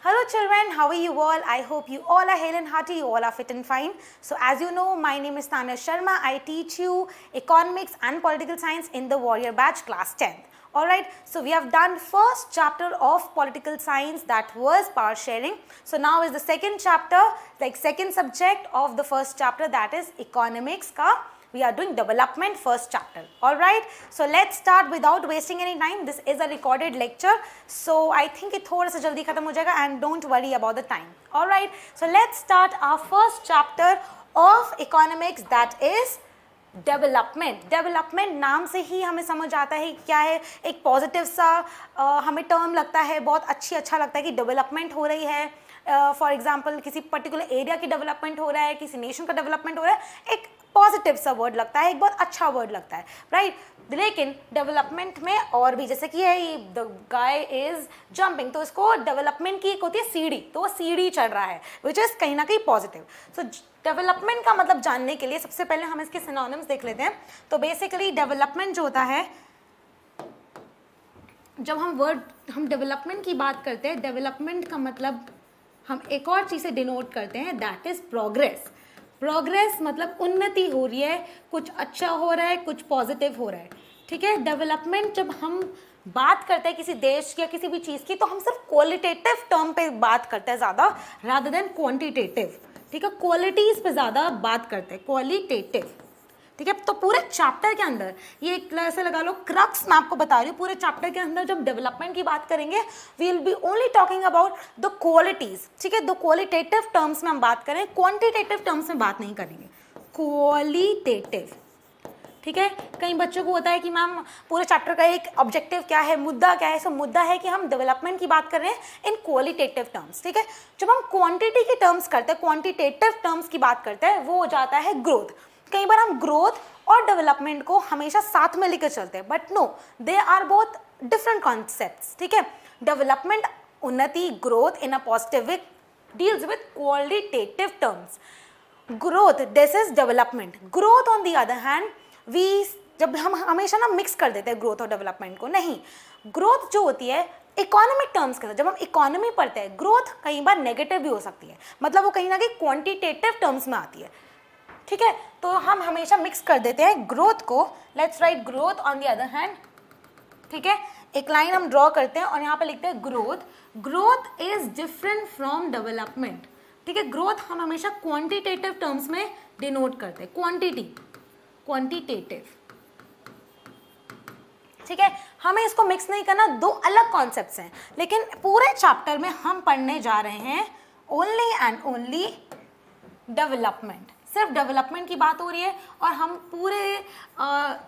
Hello children, how are you all? I hope you all are hale and hearty, you all are fit and fine. So as you know, my name is Tanya Sharma. I teach you economics and political science in the Warrior Batch class 10th. Alright, so we have done first chapter of political science, that was power sharing. So now is the second chapter, like second subject of the first chapter, that is economics ka. We are doing development first chapter. Alright, so let's start without wasting any time. This is a recorded lecture, so I think it थोड़ा सा जल्दी खत्म हो जाएगा, and don't worry about the time. Alright, so let's start our first chapter of economics, that is development. Development नाम से ही हमें समझ आता है क्या है, एक पॉजिटिव सा हमें टर्म लगता है, बहुत अच्छा लगता है कि डेवलपमेंट हो रही है. फॉर एग्जांपल किसी पर्टिकुलर एरिया की डेवलपमेंट हो रहा है, किसी नेशन का डेवलपमेंट हो रहा है, एक पॉजिटिव सा वर्ड लगता है, एक बहुत अच्छा वर्ड लगता है, राइट. लेकिन डेवलपमेंट में और भी, जैसे कि है द गाय इज जंपिंग, तो इसको डेवलपमेंट की एक होती है सीढ़ी, तो वो सीढ़ी चढ़ रहा है, विच इज कहीं ना कहीं पॉजिटिव. सो डेवलपमेंट का मतलब जानने के लिए सबसे पहले हम इसके सिनोनिम्स देख लेते हैं. तो बेसिकली डेवलपमेंट जो होता है, जब हम डेवलपमेंट की बात करते हैं, डेवलपमेंट का मतलब हम एक और चीज़ से डिनोट करते हैं, दैट इज प्रोग्रेस. प्रोग्रेस मतलब उन्नति हो रही है, कुछ अच्छा हो रहा है, कुछ पॉजिटिव हो रहा है, ठीक है. डेवलपमेंट जब हम बात करते हैं किसी देश की या किसी भी चीज़ की, तो हम सिर्फ क्वालिटेटिव टर्म पे बात करते हैं ज़्यादा, रादर देन क्वांटिटेटिव, ठीक है. क्वालिटीज़ पे ज़्यादा बात करते हैं, क्वालिटेटिव, ठीक है. तो पूरे चैप्टर के अंदर ये एक ऐसे लगा लो क्रक्स मैं आपको बता रही हूँ, पूरे चैप्टर के अंदर जब डेवलपमेंट की बात करेंगे, we will be only talking about the qualities, ठीक है. द क्वालिटेटिव टर्म्स में हम बात करें, क्वांटिटेटिव टर्म्स में बात नहीं करेंगे, क्वालिटेटिव, ठीक है. कई बच्चों को होता है कि मैम पूरे चैप्टर का एक ऑब्जेक्टिव क्या है, मुद्दा क्या है. सो मुद्दा है कि हम डेवलपमेंट की बात कर रहे हैं इन क्वालिटेटिव टर्म्स, ठीक है. जब हम क्वांटिटी की टर्म्स करते हैं, क्वांटिटेटिव टर्म्स की बात करते हैं, वो हो जाता है ग्रोथ. कई बार हम ग्रोथ और डेवलपमेंट को हमेशा साथ में लेकर चलते हैं, but no, they are both different concepts, ठीक है. डेवलपमेंट, उन्नति, growth in a positive deals with qualitative terms. Growth, this is development. Growth on the other hand, जब हम हमेशा ना मिक्स कर देते हैं ग्रोथ और डेवलपमेंट को, नहीं. ग्रोथ जो होती है इकोनॉमिक टर्म्स के साथ, जब हम इकोनॉमी पढ़ते हैं, ग्रोथ कई बार नेगेटिव भी हो सकती है, मतलब वो कहीं ना कहीं क्वांटिटेटिव टर्म्स में आती है, ठीक है. तो हम हमेशा मिक्स कर देते हैं ग्रोथ को. Let's write growth on the other hand, ठीक है. एक लाइन हम ड्रॉ करते हैं और यहाँ पे लिखते हैं growth. Growth is different from development, ठीक है. ग्रोथ हम हमेशा क्वांटिटेटिव टर्म्स में डिनोट करते हैं, क्वांटिटी, क्वांटिटेटिव, ठीक है. हमें इसको मिक्स नहीं करना, दो अलग कॉन्सेप्ट्स हैं. लेकिन पूरे चैप्टर में हम पढ़ने जा रहे हैं ओनली एंड ओनली डेवलपमेंट. सिर्फ डेवलपमेंट की बात हो रही है और हम पूरे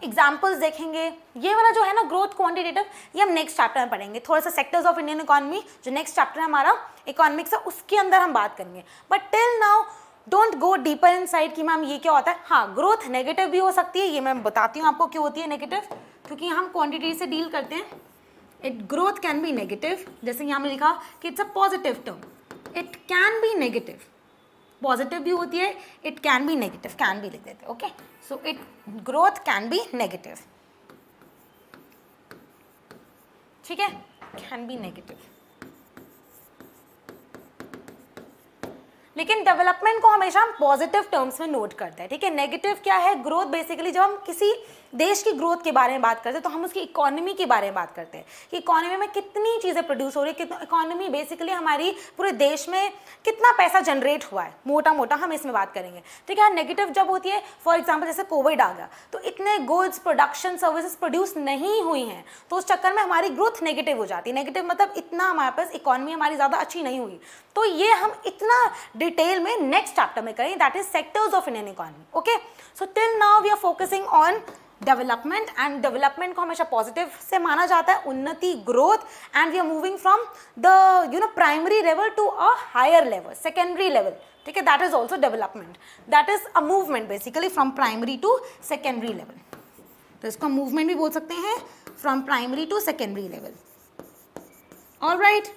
एग्जाम्पल्स देखेंगे. ये वाला जो है ना ग्रोथ, क्वांटिटेटिव, ये हम नेक्स्ट चैप्टर में पढ़ेंगे. थोड़ा सा सेक्टर्स ऑफ इंडियन इकोनॉमी, जो नेक्स्ट चैप्टर है हमारा इकोनॉमिक्स है, उसके अंदर हम बात करेंगे. But till now don't go deeper in side कि मैम ये क्या होता है. हाँ, ग्रोथ नेगेटिव भी हो सकती है, ये मैं बताती हूँ आपको क्यों होती है नेगेटिव, क्योंकि हम क्वांटिटी से डील करते हैं. It growth can be negative, जैसे यहाँ में लिखा कि it's a positive term. It can B negative, positive भी होती है, it can B negative, can भी लिख देते हैं, okay. So it growth can be negative, ठीक है, कैन बी नेगेटिव. लेकिन डेवलपमेंट को हमेशा हम पॉजिटिव टर्म्स में नोट करते हैं, ठीक है. नेगेटिव क्या है, ग्रोथ. बेसिकली जब हम किसी देश की ग्रोथ के बारे में बात करते हैं, तो हम उसकी इकोनॉमी के बारे में बात करते हैं कि इकोनॉमी में कितनी चीज़ें प्रोड्यूस हो रही है, इकोनॉमी बेसिकली हमारी पूरे देश में कितना पैसा जनरेट हुआ है, मोटा मोटा हम इसमें बात करेंगे, ठीक है. नेगेटिव जब होती है, फॉर एग्जाम्पल जैसे कोविड आ गया, तो इतने गुड्स, प्रोडक्शन, सर्विसेज प्रोड्यूस नहीं हुई हैं, तो उस चक्कर में हमारी ग्रोथ नेगेटिव हो जाती है. नेगेटिव मतलब इतना हमारे पास इकोनॉमी हमारी ज़्यादा अच्छी नहीं हुई. तो ये हम इतना डिटेल में नेक्स्ट चैप्टर में करेंगे, that is sectors of Indian economy, okay. So till now we are focusing on development, and development को हमेशा पॉजिटिव से माना जाता है, उन्नति, growth, and we are moving from the primary level to a higher level, secondary level, ठीक है. That is also development, that is a movement basically from primary to secondary level. तो इसको मूवमेंट भी बोल सकते हैं, from primary to secondary level. Alright,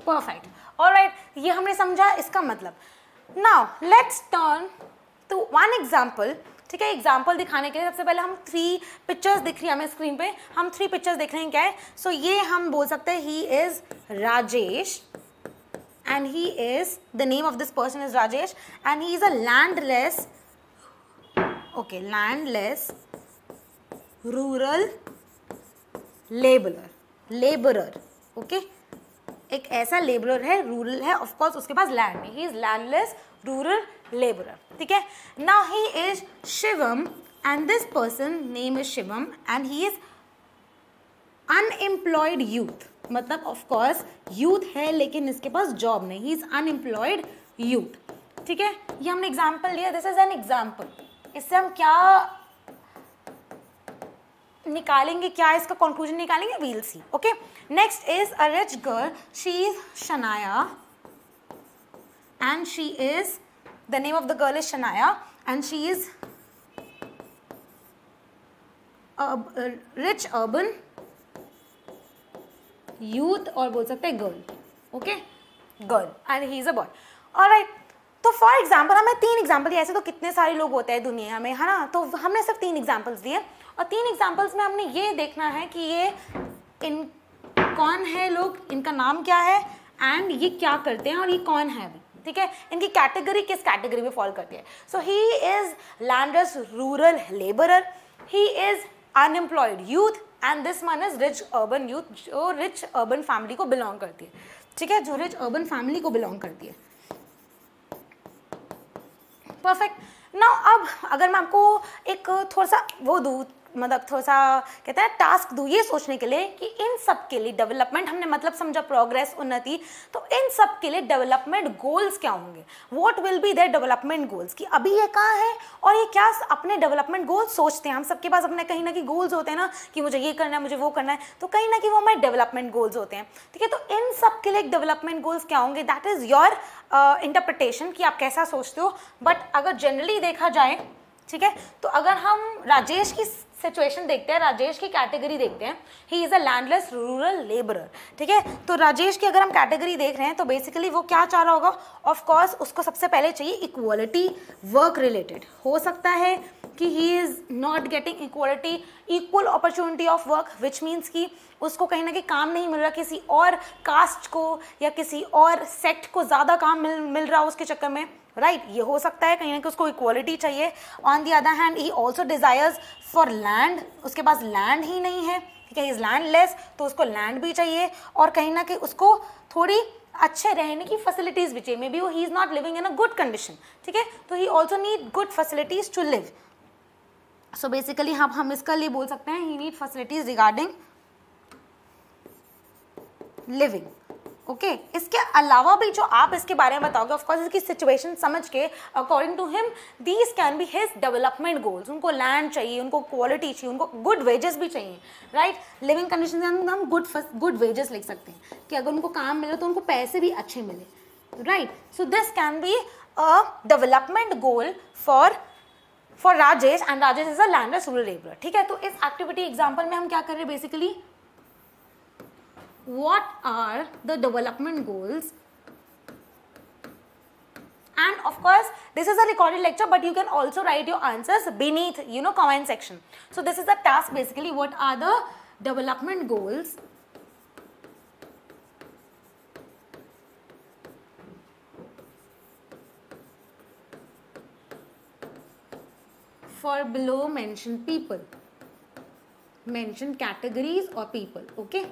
perfect. Alright, ये हमने समझा इसका मतलब. Now let's turn to one example. ठीक है, एग्जाम्पल दिखाने के लिए सबसे पहले हम 3 पिक्चर्स दिख रही है हमें स्क्रीन पे, हम 3 पिक्चर्स देख रहे हैं क्या है. सो ये हम बोल सकते हैं he is Rajesh and he is, the name of this person is Rajesh and he is a landless rural laborer. Okay, एक ऐसा लेबरर है, रूरल है, ऑफ कोर्स उसके पास लैंड नहीं. He is landless rural labourer. ठीक है, now he is Shivam and this person name is Shivam and he is unemployed youth. मतलब ऑफ कोर्स यूथ है लेकिन इसके पास जॉब नहीं. He is unemployed youth. ठीक है, ये हमने एग्जाम्पल लिया. This is an example. इससे हम क्या निकालेंगे, क्या इसका कंक्लूजन निकालेंगे, we'll see. Okay, next is a rich girl. She is Shanaya and she is, the name of the girl is Shanaya and she is rich urban youth, और बोल सकते हैं girl. Okay, girl and he is a boy. Alright, तो for example हमें 3 example दिए. ऐसे तो कितने सारे लोग होते हैं दुनिया में, है ना. तो हमने सिर्फ 3 एग्जाम्पल्स दिए और 3 एग्जाम्पल्स में हमने ये देखना है कि ये इन कौन है लोग, इनका नाम क्या है एंड ये क्या करते हैं और ये कौन है अभी. ठीक है, इनकी कैटेगरी किस कैटेगरी में फॉल करती है. So he is landless rural labourer, he is unemployed youth and this one is rich urban youth, जो रिच अर्बन फैमिली को बिलोंग करती है. ठीक है, जो रिच अर्बन फैमिली को बिलोंग करती है. परफेक्ट. नाउ अब अगर मैं आपको एक थोड़ा सा वो दूँ, मतलब थोड़ा सा कहते हैं टास्क दूँ ये सोचने के लिए कि इन सब के लिए डेवलपमेंट, हमने मतलब समझा प्रोग्रेस, उन्नति, तो इन सब के लिए डेवलपमेंट गोल्स क्या होंगे. What will be their development goals, कि अभी ये कहाँ है और ये क्या अपने डेवलपमेंट गोल्स सोचते हैं. हम सबके पास अपने कहीं ना कहीं गोल्स होते हैं ना, कि मुझे ये करना है, मुझे वो करना है, तो कहीं ना कहीं वो हमारे डेवलपमेंट गोल्स होते हैं. ठीक है, तो इन सब के लिए डेवलपमेंट गोल्स क्या होंगे, दैट इज योर इंटरप्रिटेशन कि आप कैसा सोचते हो. बट अगर जनरली देखा जाए, ठीक है, तो अगर हम राजेश की सिचुएशन देखते हैं, राजेश की कैटेगरी देखते हैं, he is a landless rural labourer. ठीक है, तो राजेश की अगर हम कैटेगरी देख रहे हैं तो बेसिकली वो क्या चाह रहा होगा, ऑफ कोर्स उसको सबसे पहले चाहिए इक्वालिटी वर्क रिलेटेड. हो सकता है कि ही is not getting equality, equal opportunity of work, which means कि उसको कहीं ना कहीं काम नहीं मिल रहा, किसी और कास्ट को या किसी और सेक्ट को ज़्यादा काम मिल रहा है उसके चक्कर में. राइट, ये हो सकता है कहीं ना कहीं उसको इक्वालिटी चाहिए. On the other hand he also desires for land, उसके पास लैंड ही नहीं है. ठीक है, ही इज लैंडलेस, तो उसको लैंड भी चाहिए और कहीं ना कहीं उसको थोड़ी अच्छे रहने की फैसिलिटीज भी चाहिए. मे बी वो he is not living in a good condition. ठीक है, तो he also need good facilities to live. So basically हम इसका लिए बोल सकते हैं he need facilities regarding living. Okay, इसके अलावा भी जो आप इसके बारे में बताओगे, ऑफ कोर्स इसकी सिचुएशन समझ के according to him these can be his development goals. उनको लैंड चाहिए, उनको क्वालिटी चाहिए, उनको गुड वेजेस भी चाहिए. राइट, लिविंग कंडीशन हम गुड वेजेस लिख सकते हैं कि अगर उनको काम मिले तो उनको पैसे भी अच्छे मिले. Right, so this can be a development goal for Rajesh and Rajesh is a landless rural labourer. ठीक है, तो इस एक्टिविटी एग्जाम्पल में हम क्या कर रहे हैं, basically what are the development goals, and of course this is a recorded lecture but you can also write your answers beneath, comment section. So this is the task basically, what are the development goals for below mentioned people, mentioned categories or people. Okay,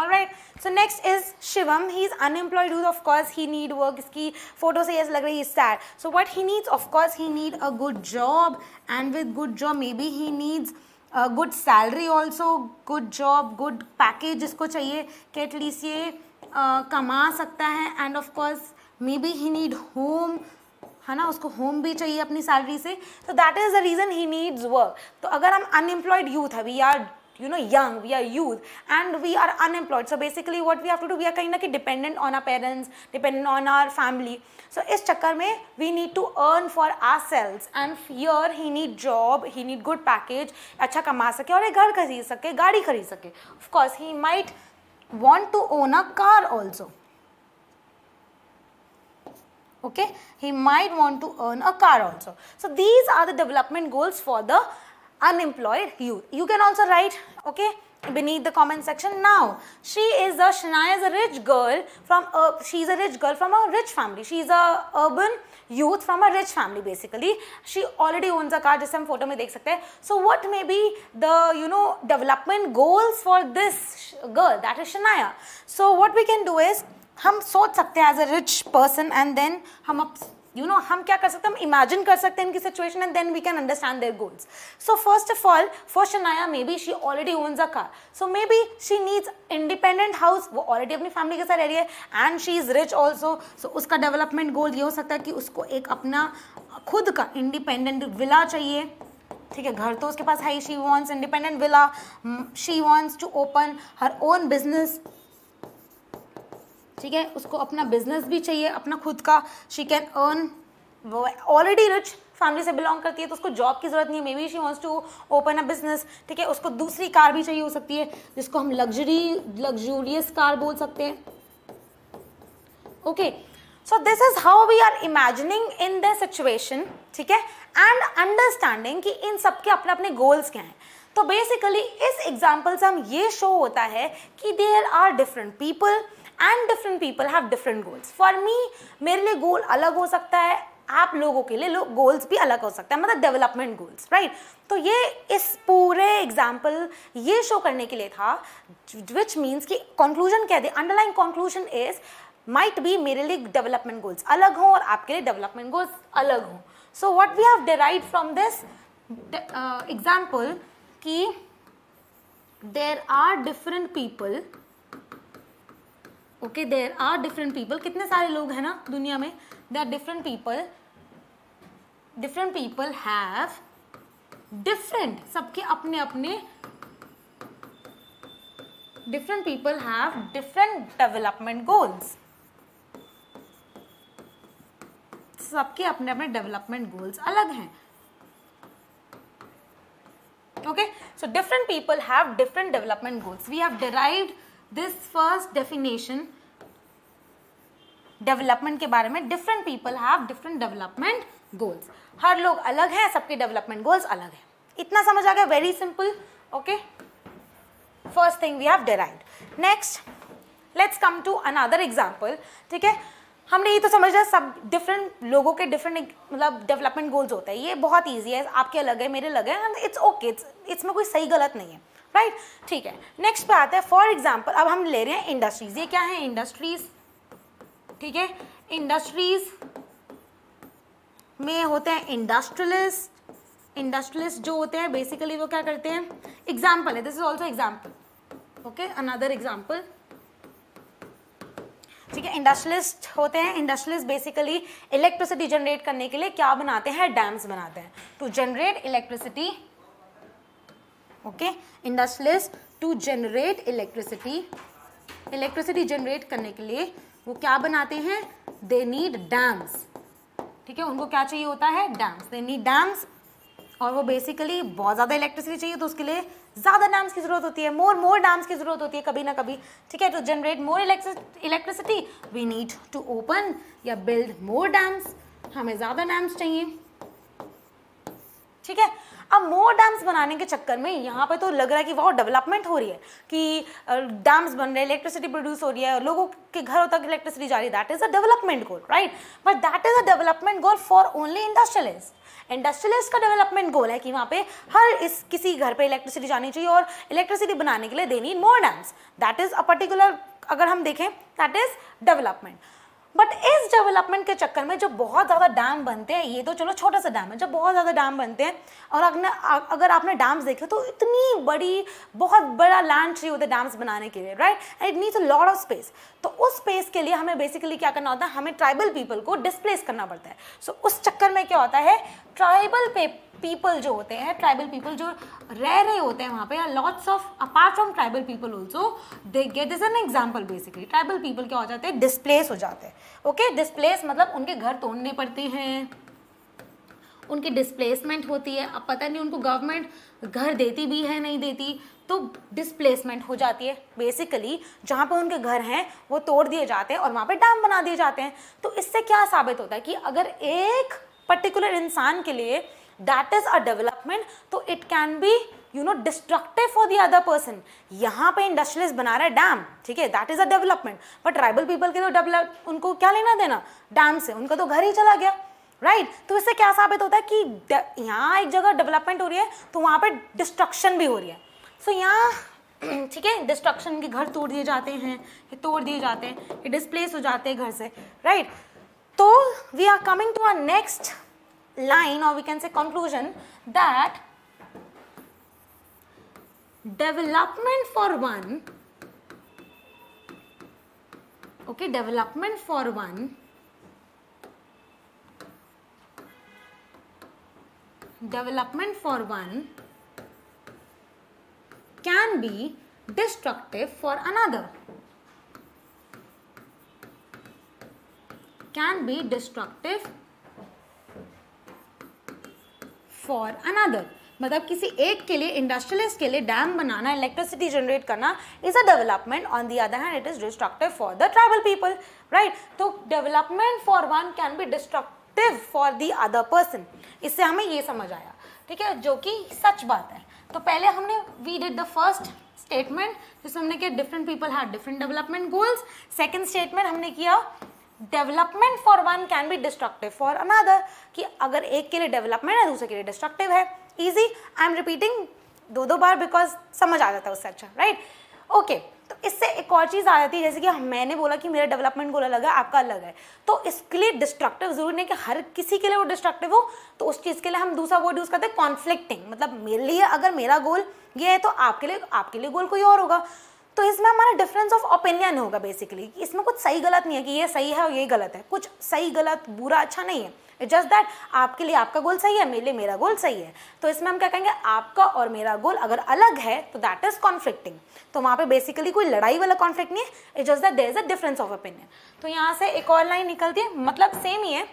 alright, so next is Shivam. He is unemployed youth, of course he need work. इसकी photo से ऐसा लग रहा है he is sad. So what he needs, of course he need a good job, and with good job maybe he needs a good salary also, good job, good package इसको चाहिए कि at least ये कमा सकता है. and of course maybe he need home, है ना, उसको होम भी चाहिए अपनी सैलरी से. तो that is the reason he needs work. तो अगर हम अनएम्प्लॉयड यूथ है, we are young, we are youth, and we are unemployed. So basically what we have to do, we are kind of dependent on our parents, dependent on our family. So इस चक्कर में we need to earn for ourselves, and here he need job, he need good package, अच्छा कमा सके और एक घर खरीद सके, गाड़ी खरीद सके. Of course he might want to own a car also. Okay, he might want to earn a car also. So these are the development goals for the unemployed youth. You can also write, okay, beneath the comment section. Now Shania is a rich girl from she's a rich girl from a rich family. She's a urban youth from a rich family. Basically she already owns a car, जिसे हम photo में देख सकते हैं. So what may be the development goals for this girl, that is Shania? So what we can do is, हम सोच सकते हैं as a rich person, and then हम हम क्या कर सकते हैं, हम इमेजिन कर सकते हैं इनकी situation, and then we can understand their goals. So first of all for Shanaya, maybe she already owns a car, so maybe she needs independent house. वो ऑलरेडी अपनी फैमिली के साथ रह रही है, and she is rich also. So उसका development गोल ये हो सकता है कि उसको एक अपना खुद का इंडिपेंडेंट विला चाहिए. ठीक है, घर तो उसके पास है ही. She wants independent villa, she wants to open her own business. ठीक है, उसको अपना बिजनेस भी चाहिए, अपना खुद का. शी कैन अर्न, वो ऑलरेडी रिच फैमिली से बिलोंग करती है, तो उसको जॉब की जरूरत नहीं है. Maybe she wants to open a business. ठीक है, उसको दूसरी कार भी चाहिए हो सकती है, जिसको हम लग्जूरियस कार बोल सकते हैं. Okay, so this is how we are imagining in the situation. ठीक है, एंड अंडरस्टैंडिंग कि इन सबके अपने अपने गोल्स क्या हैं. तो बेसिकली इस एग्जाम्पल से हम ये शो होता है कि there are different people and different people have different goals. For me, मेरे लिए गोल अलग हो सकता है, आप लोगों के लिए गोल्स भी अलग हो सकता है, मतलब डेवलपमेंट गोल्स, राइट. तो ये इस पूरे एग्जाम्पल ये शो करने के लिए था, विच मीन्स कि कंक्लूजन क्या है, underline conclusion is might be मेरे लिए डेवलपमेंट गोल्स अलग हो और आपके लिए डेवलपमेंट गोल्स अलग हो. So what we have derived from this example कि there are different people. Okay, there are different people. कितने सारे लोग हैं ना दुनिया में. There are different people have different, सबके अपने अपने different people have different development goals. सबके अपने अपने डेवलपमेंट गोल्स अलग हैं. Okay, so different people have different development goals. We have derived this first definition development के बारे में. Different people have different development goals. हर लोग अलग हैं, सबके डेवलपमेंट गोल्स अलग हैं. इतना समझ आ गया, very simple. Okay, first thing we have derived. Next let's come to another example. ठीक है, हमने ये तो समझ लिया सब डिफरेंट लोगों के डिफरेंट मतलब डेवलपमेंट गोल्स होते हैं. ये बहुत ईजी है, आपके अलग है, मेरे अलग है, एंड इट्स ओके, इसमें कोई सही गलत नहीं है, राइट. ठीक है, नेक्स्ट पे आते हैं. फॉर एग्जाम्पल अब हम ले रहे हैं इंडस्ट्रीज. ये क्या है, इंडस्ट्रीज. ठीक है, इंडस्ट्रीज में होते हैं इंडस्ट्रियलिस्ट. इंडस्ट्रियलिस्ट जो होते हैं बेसिकली वो क्या करते हैं, एग्जाम्पल है, this is also example. Okay, another example. ठीक है, इंडस्ट्रियलिस्ट होते हैं. इंडस्ट्रियलिस्ट बेसिकली इलेक्ट्रिसिटी जनरेट करने के लिए क्या बनाते हैं, डैम्स बनाते हैं to generate electricity. Okay, industrialist to generate electricity generate करने के लिए वो क्या बनाते हैं, दे नीड डैम्स. ठीक है, उनको क्या चाहिए होता है, डैम्स. दे नीड डैम्स, और वो बेसिकली बहुत ज़्यादा इलेक्ट्रिसिटी चाहिए, तो उसके लिए ज़्यादा डैम्स की जरूरत होती है, मोर डैम्स की जरूरत होती है कभी ना कभी. ठीक है, to generate more electricity we need to open या बिल्ड मोर डैम्स. हमें ज़्यादा डैम्स चाहिए. ठीक है, अब मोर डैम्स बनाने के चक्कर में यहाँ पे तो लग रहा है कि बहुत डेवलपमेंट हो रही है, कि डैम्स बन रहे हैं, इलेक्ट्रिसिटी प्रोड्यूस हो रही है, लोगों के घरों तक इलेक्ट्रिसिटी जा रही है. That is a development goal, right. But that is a development goal for only industrialist. Industrialist का डेवलपमेंट गोल है कि वहाँ पे किसी घर पे इलेक्ट्रिसिटी जानी चाहिए, और इलेक्ट्रिसिटी बनाने के लिए they need more dams. That is a particular, अगर हम देखें दैट इज डेवलपमेंट. बट इस डेवलपमेंट के चक्कर में जो बहुत ज़्यादा डैम बनते हैं, ये तो चलो छोटा सा डैम है, जब बहुत ज़्यादा डैम बनते हैं, और अगर आपने डैम्स देखे तो इतनी बड़ी, बहुत बड़ा लैंड चाहिए होता है डैम्स बनाने के लिए, right. And it needs a lot of space. तो उस स्पेस के लिए हमें बेसिकली क्या करना होता है, हमें ट्राइबल पीपल को डिस्प्लेस करना पड़ता है. सो उस चक्कर में क्या होता है, ट्राइबल पीपल जो होते हैं, ट्राइबल पीपल जो रह रहे होते हैं वहाँ पे, या lots of apart from tribal people also they get this an example. Basically tribal people क्या हो जाते हैं, डिस्प्लेस हो जाते हैं। ओके, डिस्प्लेस मतलब उनके घर तोड़ने पड़ते हैं, उनकी डिस्प्लेसमेंट होती है। अब पता नहीं उनको गवर्नमेंट घर देती भी है नहीं देती, तो डिस्प्लेसमेंट हो जाती है। बेसिकली जहाँ पे उनके घर हैं वो तोड़ दिए जाते हैं और वहाँ पे डैम बना दिए जाते हैं। तो इससे क्या साबित होता है कि अगर एक पर्टिकुलर इंसान के लिए दैट इज अ डेवलपमेंट, तो it can be destructive for the other person. यहाँ पे इंडस्ट्रियलिस्ट बना रहा है डैम, ठीक है, that is a development, but tribal people के तो उनको क्या लेना देना डैम से, उनका तो घर ही चला गया, राइट। तो इससे क्या साबित होता है कि यहाँ एक जगह डेवलपमेंट हो रही है तो वहाँ पे डिस्ट्रक्शन भी हो रही है। सो यहाँ ठीक है, डिस्ट्रक्शन के घर तोड़ दिए जाते हैं, ये तोड़ दिए जाते हैं, ये डिस्प्लेस हो जाते हैं घर से, राइट। तो we are coming to our next line, or we can say conclusion, that development for one, okay, development for one can be destructive for another, can be destructive for another. मतलब किसी एक के लिए, industrialist के लिए dam बनाना, electricity generate करना is a development, on the other hand it is destructive for the tribal people, right. तो development for one can be destructive for the other person. इससे हमें ये समझ आया, ठीक है, जो कि सच बात है। तो पहले हमने we did the first statement जिसमें हमने किया different people have different development goals. Second statement हमने किया development for one can be destructive for another, कि अगर एक के लिए डेवलपमेंट है दूसरे के लिए डिस्ट्रक्टिव है। इजी, आई एम रिपीटिंग दो बार बिकॉज समझ आ जाता है उससे, अच्छा, राइट। ओके, तो इससे एक और चीज़ आ जाती है, जैसे कि मैंने बोला कि मेरा डेवलपमेंट गोल अलग है, आपका अलग है, तो इसके लिए डिस्ट्रक्टिव जरूरी नहीं कि हर किसी के लिए वो डिस्ट्रक्टिव हो, तो उस चीज़ के लिए हम दूसरा वर्ड यूज़ करते हैं कॉन्फ्लिक्टिंग। मतलब मेरे लिए अगर मेरा गोल ये है तो आपके लिए गोल कोई और होगा। तो इसमें हमारा डिफरेंस ऑफ ओपिनियन होगा। बेसिकली इसमें कुछ सही गलत नहीं है कि ये सही है और ये गलत है, कुछ सही गलत बुरा अच्छा नहीं है, इट्स जस्ट दैट आपके लिए आपका गोल सही है, मेरे लिए मेरा गोल सही है। तो इसमें हम क्या कहेंगे, आपका और मेरा गोल अगर अलग है तो दैट इज कॉन्फ्लिक्टिंग। तो वहाँ पे बेसिकली कोई लड़ाई वाला कॉन्फ्लिक्ट नहीं है, it's just that there is a difference of opinion. तो यहाँ से एक और लाइन निकलती है, मतलब सेम ही है।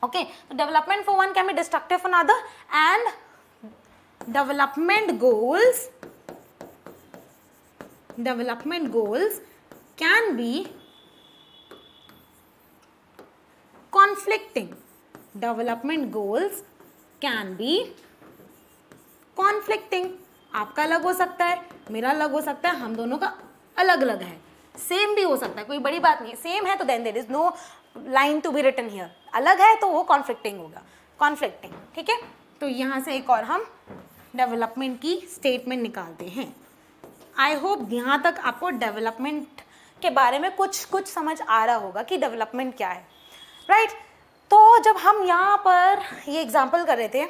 ओके, तो development for one can be destructive for another and development goals can be conflicting. Development goals can be conflicting. आपका अलग हो सकता है, मेरा अलग हो सकता है, हम दोनों का अलग अलग है, सेम भी हो सकता है, कोई बड़ी बात नहीं है। सेम है तो then there is no line to be written here, अलग है तो वो कॉन्फ्लिक्टिंग होगा, कॉन्फ्लिक्टिंग, ठीक है। तो यहाँ से एक और हम डेवलपमेंट की स्टेटमेंट निकालते हैं। आई होप यहाँ तक आपको डेवलपमेंट के बारे में कुछ समझ आ रहा होगा कि डेवलपमेंट क्या है, राइट। तो जब हम यहाँ पर ये एग्जाम्पल कर रहे थे,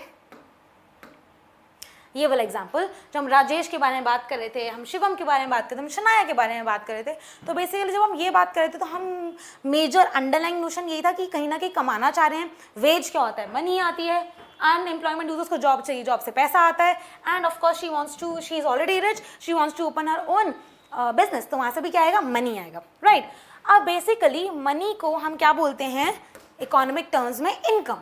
ये वाला एग्जाम्पल, जब हम राजेश के बारे में बात कर रहे थे, हम शिवम के बारे में बात कर रहे थे, हम शनाया के बारे में बात कर रहे थे, तो बेसिकली जब हम ये बात कर रहे थे तो हम मेजर अंडरलाइन नोशन यही था कि कहीं ना कहीं कमाना चाह रहे हैं। वेज क्या होता है, मनी आती है, अनएम्प्लॉयमेंट यूजर्स को जॉब चाहिए, जॉब से पैसा आता है, and of course she is already rich, she wants to open her own business, तो वहाँ से भी क्या आएगा, मनी आएगा, राइट। अब बेसिकली मनी को हम क्या बोलते हैं इकोनॉमिक टर्म्स में, इनकम,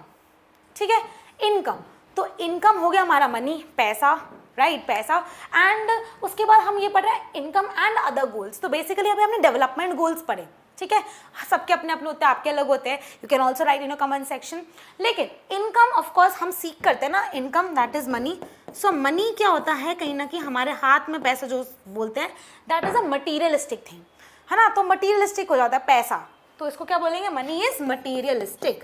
ठीक है, इनकम। तो इनकम हो गया हमारा मनी, पैसा, राइट, पैसा। एंड उसके बाद हम ये पढ़ रहे हैं इनकम एंड अदर गोल्स। तो बेसिकली अभी हमने डेवलपमेंट गोल्स पढ़े, ठीक है, सबके अपने अपने होते हैं, आपके अलग होते हैं, you can also right in a comment section. लेकिन इनकम ऑफ कोर्स हम सीख करते हैं ना, income that is money. So money क्या होता है, कहीं ना कहीं हमारे हाथ में पैसा जो बोलते हैं, that is a materialistic thing, है ना। तो मटीरियलिस्टिक हो जाता है पैसा, तो इसको क्या बोलेंगे, money is materialistic,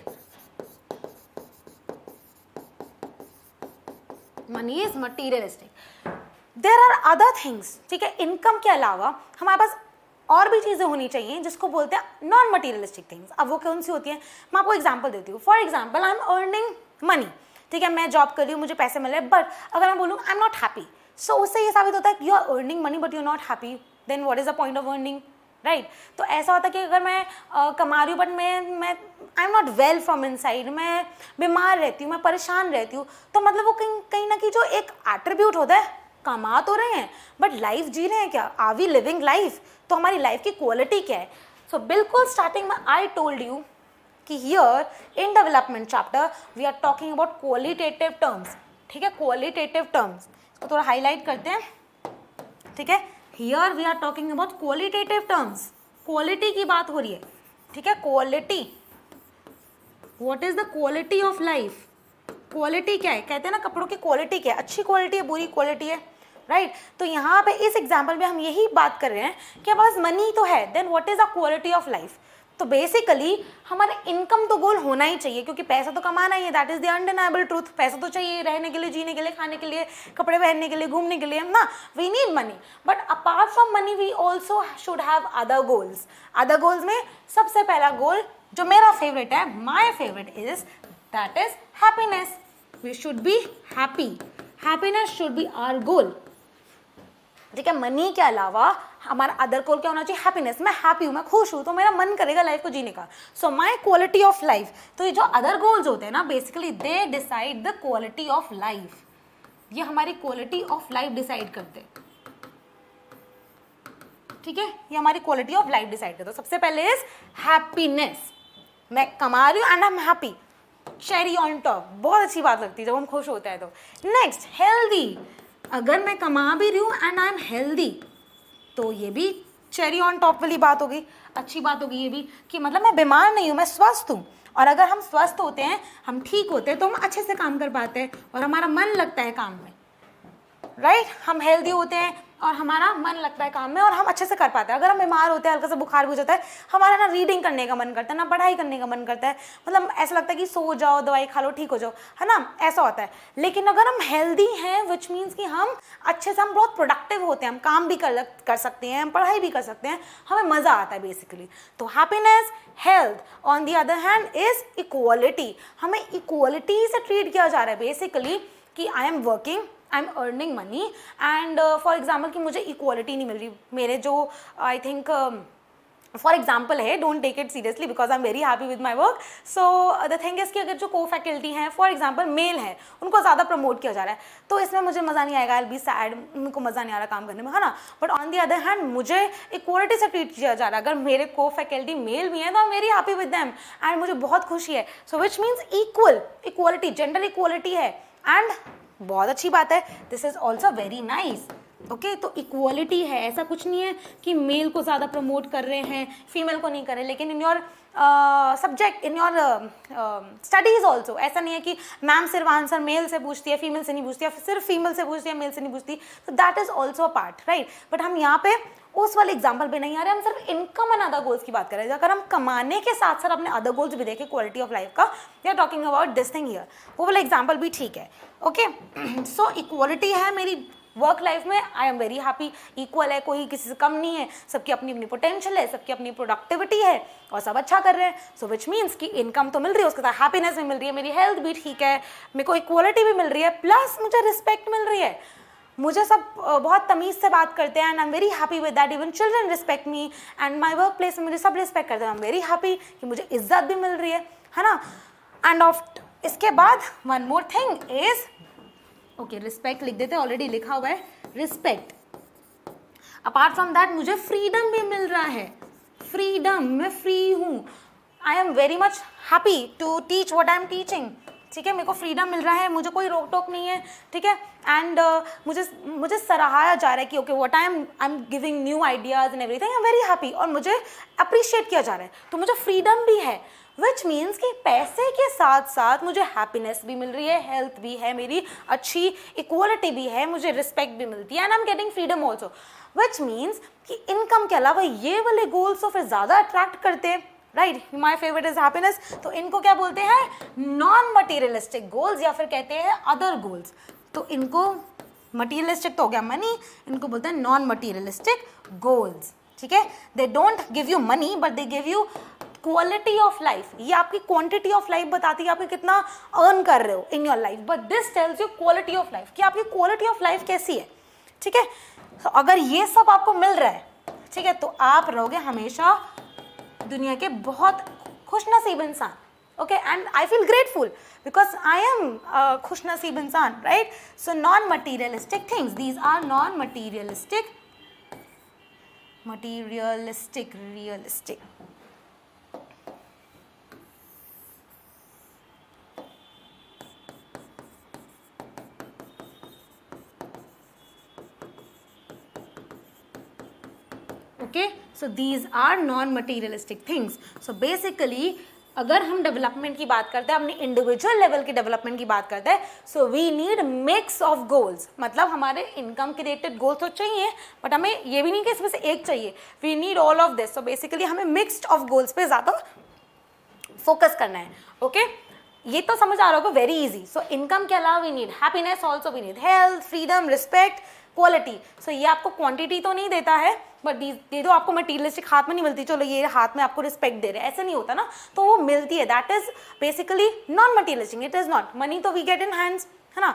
money is materialistic. There are other things, ठीक है, इनकम के अलावा हमारे पास और भी चीज़ें होनी चाहिए जिसको बोलते हैं नॉन मटीरियलिस्टिक थिंग्स। अब वो कौन सी होती हैं, मैं आपको एग्जांपल देती हूँ। For example, I am earning money, ठीक है, मैं जॉब कर रही हूँ, मुझे पैसे मिल रहे हैं, बट अगर मैं बोलूँ I am not happy, so उससे ये साबित होता है कि you are earning money but you are not happy, then what is the point of earning, right तो ऐसा होता है कि अगर मैं कमा रही हूँ बट मैं आई am not well from inside, मैं बीमार रहती हूँ, मैं परेशान रहती हूँ, तो मतलब वो कहीं ना कहीं जो एक एट्रीब्यूट होता है, कमा तो रहे हैं बट लाइफ जी रहे हैं क्या, आर वी लिविंग लाइफ, तो हमारी लाइफ की क्वालिटी क्या है। सो बिल्कुल स्टार्टिंग में आई टोल्ड यू कि here in development chapter we are talking about qualitative terms, ठीक है, क्वालिटेटिव टर्म्स, इसको थोड़ा हाईलाइट करते हैं, ठीक है। Here we are talking about qualitative terms, quality की बात हो रही है, ठीक है, quality, what is the quality of life, quality क्या है, कहते हैं ना कपड़ों की क्वालिटी क्या है, अच्छी क्वालिटी है, बुरी क्वालिटी है, राइट तो यहाँ पे इस एग्जाम्पल में हम यही बात कर रहे हैं कि हमारे पास मनी तो है, then what is the quality of life. तो बेसिकली हमारा इनकम तो गोल होना ही चाहिए, क्योंकि पैसा तो कमाना ही है, that is the undeniable truth, पैसा तो चाहिए रहने के लिए, जीने के लिए, खाने के लिए, कपड़े पहनने के लिए, घूमने के लिए ना, we need money, but apart from money we also should have other goals. Other goals में सबसे पहला गोल जो मेरा फेवरेट है, my favourite is that is happiness, we should be happy, happiness should be our goal, ठीक है। Money के अलावा हमारा अदर गोल क्या होना चाहिए, हैप्पीनेस, मैं हैप्पी हूँ, मैं खुश हूँ, तो मेरा मन करेगा लाइफ को जीने का, सो माई क्वालिटी ऑफ लाइफ। तो ये जो अदर गोल्स होते हैं ना, basically they decide the quality of life, ये हमारी क्वालिटी ऑफ लाइफ डिसाइड करते हैं, ठीक है, ये हमारी क्वालिटी ऑफ लाइफ डिसाइड करते हैं। सबसे पहले इज हैप्पीनेस, मैं कमा रही हूँ and I am happy, cherry on top, बहुत अच्छी बात लगती है जब हम खुश होते हैं। तो नेक्स्ट हेल्दी, अगर मैं कमा भी रही हूँ एंड आई एम हेल्दी, तो ये भी चेरी ऑन टॉप वाली बात होगी, अच्छी बात होगी ये भी कि मतलब मैं बीमार नहीं हूँ, मैं स्वस्थ हूँ, और अगर हम स्वस्थ होते हैं, हम ठीक होते हैं, तो हम अच्छे से काम कर पाते हैं और हमारा मन लगता है काम में, राइट हम हेल्दी होते हैं और हमारा मन लगता है काम में और हम अच्छे से कर पाते हैं। अगर हम बीमार होते हैं, हल्का सा बुखार भी हो जाता है, हमारा ना रीडिंग करने का मन करता है, ना पढ़ाई करने का मन करता है, मतलब ऐसा लगता है कि सो जाओ, दवाई खा लो, ठीक हो जाओ, है ना, ऐसा होता है। लेकिन अगर हम हेल्दी हैं, विच मीन्स कि हम अच्छे से, हम बहुत प्रोडक्टिव होते हैं, हम काम भी कर सकते हैं, हम पढ़ाई भी कर सकते हैं, हमें मज़ा आता है बेसिकली। तो happiness, health, on the other hand is equality, हमें इक्वालिटी से ट्रीट किया जा रहा है बेसिकली कि I am working, I am earning money and for example कि मुझे इक्वालिटी नहीं मिल रही, मेरे जो आई थिंक फॉर एग्जाम्पल है, don't take it seriously because I am very happy with my work. So the thing is कि अगर जो को फैकल्टी हैं, फॉर एग्जाम्पल मेल है, उनको ज़्यादा प्रमोट किया जा रहा है, तो इसमें मुझे मज़ा नहीं आएगा, आई विल बी सैड, उनको मज़ा नहीं आ रहा काम करने में, है ना। But on the other hand मुझे इक्वालिटी से ट्रीट किया जा रहा है, अगर मेरे को फैकल्टी मेल भी हैं तो I am very happy with them and मुझे बहुत खुशी है। So which means equal, equality, gender equality है एंड बहुत अच्छी बात है, this is also very nice, okay. तो इक्वालिटी है, ऐसा कुछ नहीं है कि मेल को ज़्यादा प्रमोट कर रहे हैं, फीमेल को नहीं कर रहे, लेकिन in your subject, in your studies also ऐसा नहीं है कि मैम सिर्फ आंसर मेल से पूछती है, फीमेल से नहीं पूछती, या सिर्फ फीमेल से पूछती है, मेल से नहीं पूछती, तो that is also a part, right. But हम यहाँ पे उस वाले एग्जाम्पल पे नहीं आ रहे, हम सिर्फ इनकम एंड अदर गोल्स की बात कर रहे हैं। अगर हम कमाने के साथ साथ अपने अदर गोल्स भी देखें क्वालिटी ऑफ लाइफ का, we are talking about this thing here, वो वाला एग्जाम्पल भी ठीक है, ओके। सो इक्वालिटी है मेरी वर्क लाइफ में, आई एम वेरी हैप्पी, इक्वल है, कोई किसी से कम नहीं है, सबकी अपनी अपनी पोटेंशियल है, सबकी अपनी प्रोडक्टिविटी है और सब अच्छा कर रहे हैं। सो विच मीन्स कि इनकम तो मिल रही है, उसके साथ हैप्पीनेस भी मिल रही है, मेरी हेल्थ भी ठीक है, मेरे को इक्वालिटी भी मिल रही है, प्लस मुझे रिस्पेक्ट मिल रही है, मुझे सब बहुत तमीज़ से बात करते हैं and I am very happy with that, even children respect me and my work place में मुझे सब रिस्पेक्ट करते हैं, आई एम वेरी हैप्पी कि मुझे इज्जत भी मिल रही है ना। एंड ऑफ इसके बाद one more thing is, okay respect लिख देते हैं, ऑलरेडी लिखा हुआ है रिस्पेक्ट। अपार्ट फ्रॉम दैट मुझे फ्रीडम भी मिल रहा है, फ्रीडम, मैं फ्री हूँ, I am very much happy to teach what I am teaching, ठीक है, मेरे को फ्रीडम मिल रहा है, मुझे कोई रोक टोक नहीं है, ठीक है। एंड मुझे सराहाया जा रहा है कि okay what I am giving new ideas and everything, I am very happy, और मुझे अप्रिशिएट किया जा रहा है, तो मुझे फ्रीडम भी है, विच मीन्स कि पैसे के साथ साथ मुझे हैप्पीनेस भी मिल रही है, हेल्थ भी है मेरी अच्छी, इक्वालिटी भी है, मुझे रिस्पेक्ट भी मिलती है and I am getting freedom also, which means कि इनकम के अलावा ये वाले गोल्स तो फिर ज़्यादा अट्रैक्ट करते हैं, right. My favourite is happiness, तो इनको क्या बोलते हैं, नॉन मटीरियलिस्टिक गोल्स या फिर कहते हैं अदर गोल्स। तो इनको मटीरियलिस्टिक तो हो गया मनी, इनको बोलते हैं नॉन मटीरियलिस्टिक गोल्स, ठीक है। They don't give you money but they give you quality of life, ये आपकी क्वांटिटी ऑफ लाइफ बताती है आप कितना अर्न कर रहे हो in your life, but this tells you quality of life कि आपकी क्वालिटी ऑफ लाइफ कैसी है, ठीक है। तो अगर ये सब आपको मिल रहा है ठीक है, तो आप रहोगे हमेशा दुनिया के बहुत खुशनसीब इंसान. Okay, and I feel grateful because I am a खुशनसीब इंसान, right? So non-materialistic things, these are non-materialistic, realistic. Okay, so these are non-materialistic things. So basically अगर हम डेवलपमेंट की बात करते हैं, अपने इंडिविजुअल लेवल की डेवलपमेंट की बात करते हैं, so we need mix of goals. मतलब हमारे इनकम के रिलेटेड गोल्स तो चाहिए, बट हमें ये भी नहीं कि इसमें से एक चाहिए. We need all of this. So basically हमें मिक्स्ड ऑफ गोल्स पे ज़्यादा फोकस करना है. ओके, ये तो समझ आ रहा होगा, वेरी इजी. सो इनकम के अलावा we need happiness also, we need health, freedom, respect, quality. सो ये आपको क्वांटिटी तो नहीं देता है, बट ये तो आपको मटीरियलिस्टिक हाथ में नहीं मिलती. चलो ये हाथ में आपको रिस्पेक्ट दे रहे हैं, ऐसे नहीं होता ना, तो वो मिलती है. That is basically non materialistic. It is not money, तो वी गेट इन हैंड्स, है ना.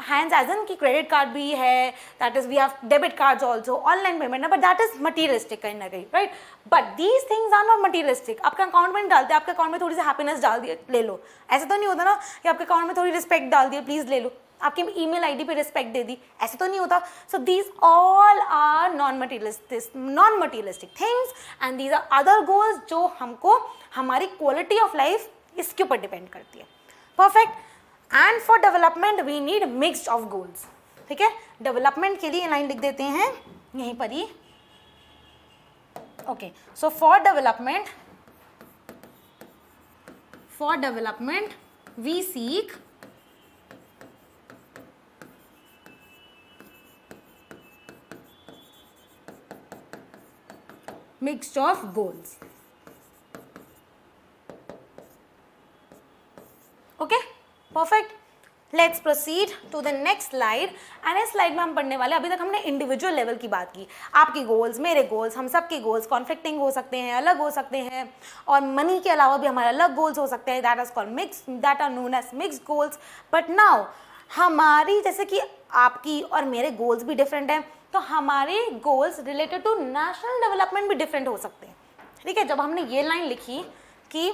हैंड्स एज एन की क्रेडिट कार्ड भी है, that is we have debit cards also, online payment है, बट दैट इज मटीरियलिस्टिक कहीं ना कहीं, right. But these things are not materialistic. आपके अकाउंट में नहीं डालते, आपके अकाउंट में थोड़ी सी हैप्पीनेस डाल दिए, ले लो. ऐसे तो नहीं होता ना कि आपके अकाउंट में थोड़ी रिस्पेक्ट डाल दिए, प्लीज ले लो, आपकी ईमेल आईडी पे रिस्पेक्ट दे दी, ऐसे तो नहीं होता. So these all are non materialistic things and these are other goals जो हमको हमारी क्वालिटी ऑफ लाइफ इसके ऊपर डिपेंड करती है. Perfect. And for development we need mixed of goals. ठीक है, डेवलपमेंट के लिए लाइन लिख देते हैं यहीं पर ही. Okay, so for development we seek mixed of goals. Okay, perfect. Let's proceed to the next slide. And इस स्लाइड में हम पढ़ने वाले, अभी तक हमने इंडिविजुअल लेवल की बात की. आपकी गोल्स, मेरे गोल्स, हम सबके गोल्स कॉन्फ्लिक्टिंग हो सकते हैं, अलग हो सकते हैं, और मनी के अलावा भी हमारे अलग गोल्स हो सकते हैं. That is called mix, that are known as mixed goals. But now हमारी, जैसे कि आपकी और मेरे गोल्स भी डिफरेंट हैं, तो हमारे goals related to national development भी डिफरेंट हो सकते हैं. ठीक है, जब हमने ये लाइन लिखी कि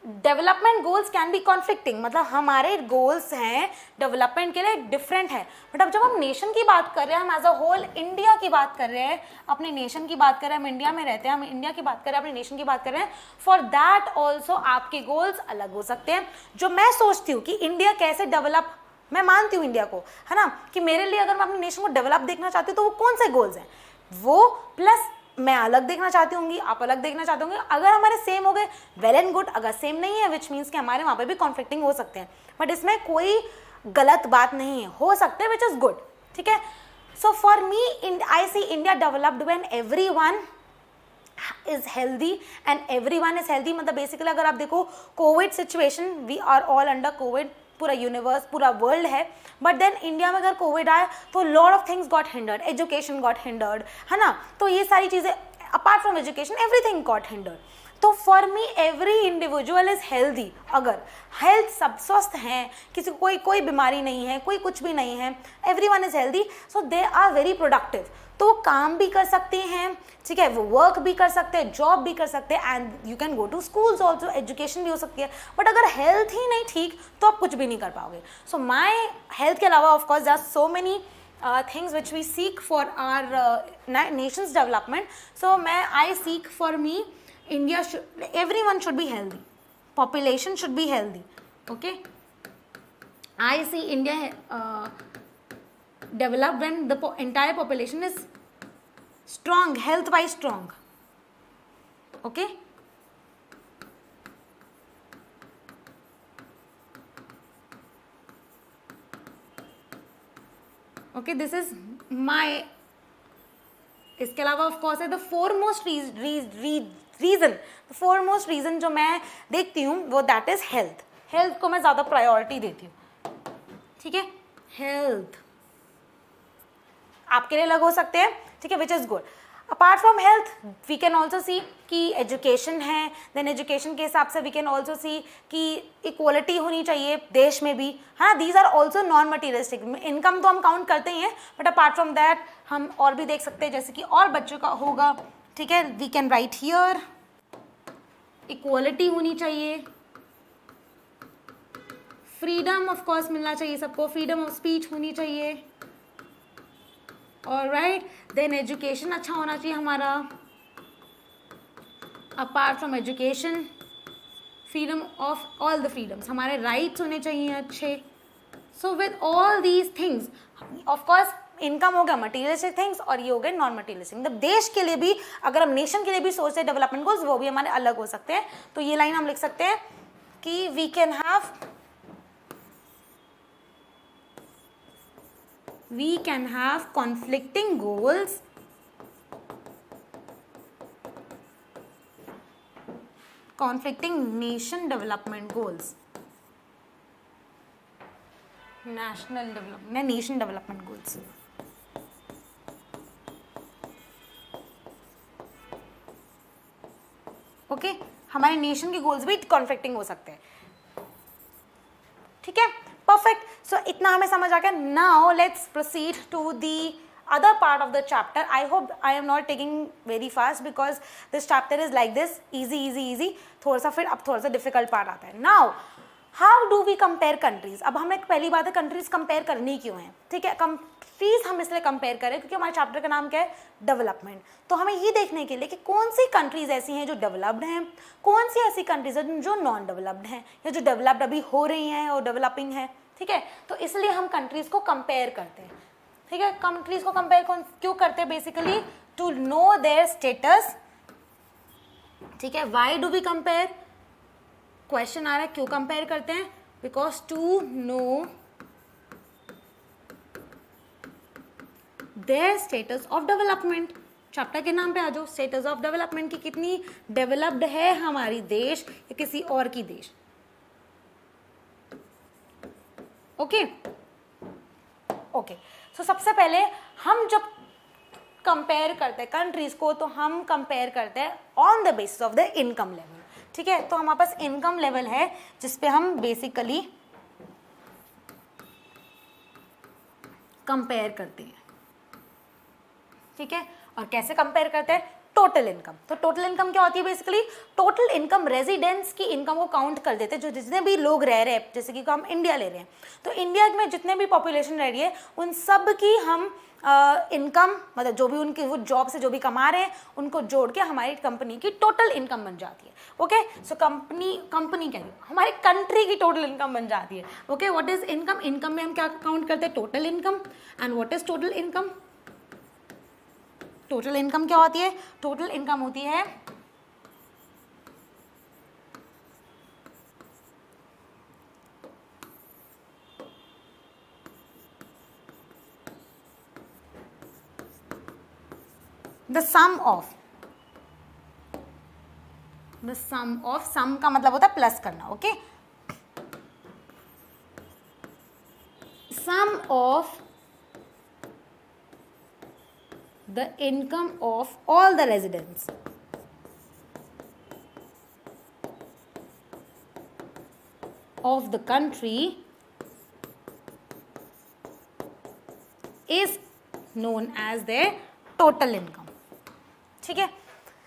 development goals can be conflicting, मतलब हमारे गोल्स हैं डेवलपमेंट के लिए डिफरेंट है. बट अब जब हम नेशन की बात कर रहे हैं, हम एज अ होल इंडिया की बात कर रहे हैं, अपने नेशन की बात कर रहे हैं, हम इंडिया में रहते हैं, हम इंडिया की बात कर रहे हैं, अपने नेशन की बात कर रहे हैं, फॉर दैट ऑल्सो आपके गोल्स अलग हो सकते हैं. जो मैं सोचती हूँ कि इंडिया कैसे डेवलप, मैं मानती हूँ इंडिया को, है ना, कि मेरे लिए अगर मैं अपने नेशन को डेवलप देखना चाहती हूँ तो वो कौन से गोल्स हैं, वो प्लस मैं अलग देखना चाहती हूँगी, आप अलग देखना चाहते होंगे. अगर हमारे सेम हो गए वेल एंड गुड, अगर सेम नहीं है विच मीन्स कि हमारे वहाँ पे भी कॉन्फ्लिक्टिंग हो सकते हैं, बट इसमें कोई गलत बात नहीं है, हो सकते हैं, विच इज़ गुड. ठीक है, so for me I see India developed when everyone is healthy and everyone is healthy. मतलब बेसिकली अगर आप देखो covid situation, we are all under covid, पूरा यूनिवर्स, पूरा वर्ल्ड है, बट देन इंडिया में अगर कोविड आया तो lot of things got hindered, education got hindered, है ना. तो ये सारी चीज़ें apart from education everything got hindered. तो for me every individual is healthy. अगर हेल्थ सब स्वस्थ हैं, किसी को कोई बीमारी नहीं है, कोई कुछ भी नहीं है, everyone is healthy, so they are very productive. तो वो काम भी कर सकते हैं, ठीक है, वो वर्क भी कर सकते हैं, जॉब भी कर सकते हैं, and you can go to schools also, education भी हो सकती है. बट अगर हेल्थ ही नहीं ठीक तो आप कुछ भी नहीं कर पाओगे. सो माई हेल्थ के अलावा of course there are so many things which we seek for our nation's development. So I seek for me India should, everyone should be healthy, population should be healthy. Okay, I see India developed when the entire population is strong, health wise strong. Okay, okay, this is my, इसके अलावा of course है the foremost reason जो मैं देखती हूँ वो that is health. Health को मैं ज़्यादा प्रायोरिटी देती हूँ. ठीक है, हेल्थ आपके लिए अलग हो सकते हैं, ठीक है, which is good. Apart from health we can also see कि एजुकेशन है, देन एजुकेशन के हिसाब से वी कैन ऑल्सो सी कि इक्वलिटी होनी चाहिए देश में भी, हाँ, these are also non materialistic. Income तो हम काउंट करते ही हैं, बट अपार्ट फ्रॉम दैट हम और भी देख सकते हैं, जैसे कि और बच्चों का होगा, ठीक है, we can write here equality होनी चाहिए, फ्रीडम ऑफ कोर्स मिलना चाहिए सबको, फ्रीडम ऑफ स्पीच होनी चाहिए, ऑलराइट, देन एजुकेशन अच्छा होना चाहिए हमारा, apart from education freedom of all the freedoms, हमारे राइट्स होने चाहिए अच्छे। So with all these things of course income हो गया मटीरियलिस्टिक थिंग्स और ये हो गए नॉन मटीरियलिस्टिक। मतलब देश के लिए भी, अगर हम नेशन के लिए भी सोचते हैं डेवलपमेंट गोल्स, वो भी हमारे अलग हो सकते हैं। तो ये लाइन हम लिख सकते हैं कि we can have conflicting goals, conflicting nation development goals, nation development goals। Okay, हमारे नेशन के गोल्स भी कॉन्फ्लिक्टिंग हो सकते हैं, ठीक है, परफेक्ट। सो इतना हमें समझ आ गया। Now let's proceed to the other part of the chapter. I hope I am not taking very fast because this chapter is like this, easy, थोड़ा सा फिर अब थोड़ा सा difficult part आता है। Now how do we compare countries? अब हमें पहली बात है countries compare करनी क्यों है, ठीक है, कंट्रीज हम इसलिए कंपेयर करें क्योंकि हमारे चैप्टर का नाम क्या है, डेवलपमेंट। तो हमें ये देखने के लिए कि कौन सी कंट्रीज ऐसी हैं जो डेवलप्ड हैं, कौन सी ऐसी कंट्रीज हैं जो नॉन डेवलप्ड हैं या जो डेवलप्ड अभी हो रही हैं और डेवलपिंग हैं, ठीक है। तो इसलिए हम कंट्रीज को कंपेयर करते हैं, ठीक है। कंट्रीज को कंपेयर क्यों करते हैं, basically to know their status, ठीक है। Why do we compare, question आ रहा है क्यों कंपेयर करते हैं, because to know their status of development. Chapter के नाम पे आ जाओ, स्टेटस ऑफ डेवलपमेंट की कितनी डेवलप्ड है हमारी देश या किसी और की देश, ओके ओके। सो सबसे पहले हम जब कंपेयर करते हैं कंट्रीज को, तो हम कंपेयर करते हैं on the basis of the income level, ठीक है। तो हमारे पास इनकम लेवल है जिसपे हम बेसिकली कंपेयर करते हैं, ठीक है। और कैसे कंपेयर करते हैं, टोटल इनकम। तो टोटल इनकम क्या होती है, बेसिकली टोटल इनकम रेजिडेंट्स की इनकम को काउंट कर देते हैं, जो जितने भी लोग रह रहे हैं, जैसे कि हम इंडिया ले रहे हैं, तो इंडिया में जितने भी पॉपुलेशन रह रही है उन सब की हम इनकम, मतलब जो भी उनकी वो जॉब से जो भी कमा रहे हैं उनको जोड़ के हमारी कंपनी की टोटल इनकम बन जाती है, ओके। सो कंपनी क्या है, हमारी कंट्री की टोटल इनकम बन जाती है, okay. What is income, income में हम क्या काउंट करते हैं, total income. And what is total income, total income क्या होती है, टोटल इनकम होती है द सम ऑफ, सम का मतलब होता है प्लस करना, okay. Sum of the income of all the residents of the country is known as their total income, ठीक है।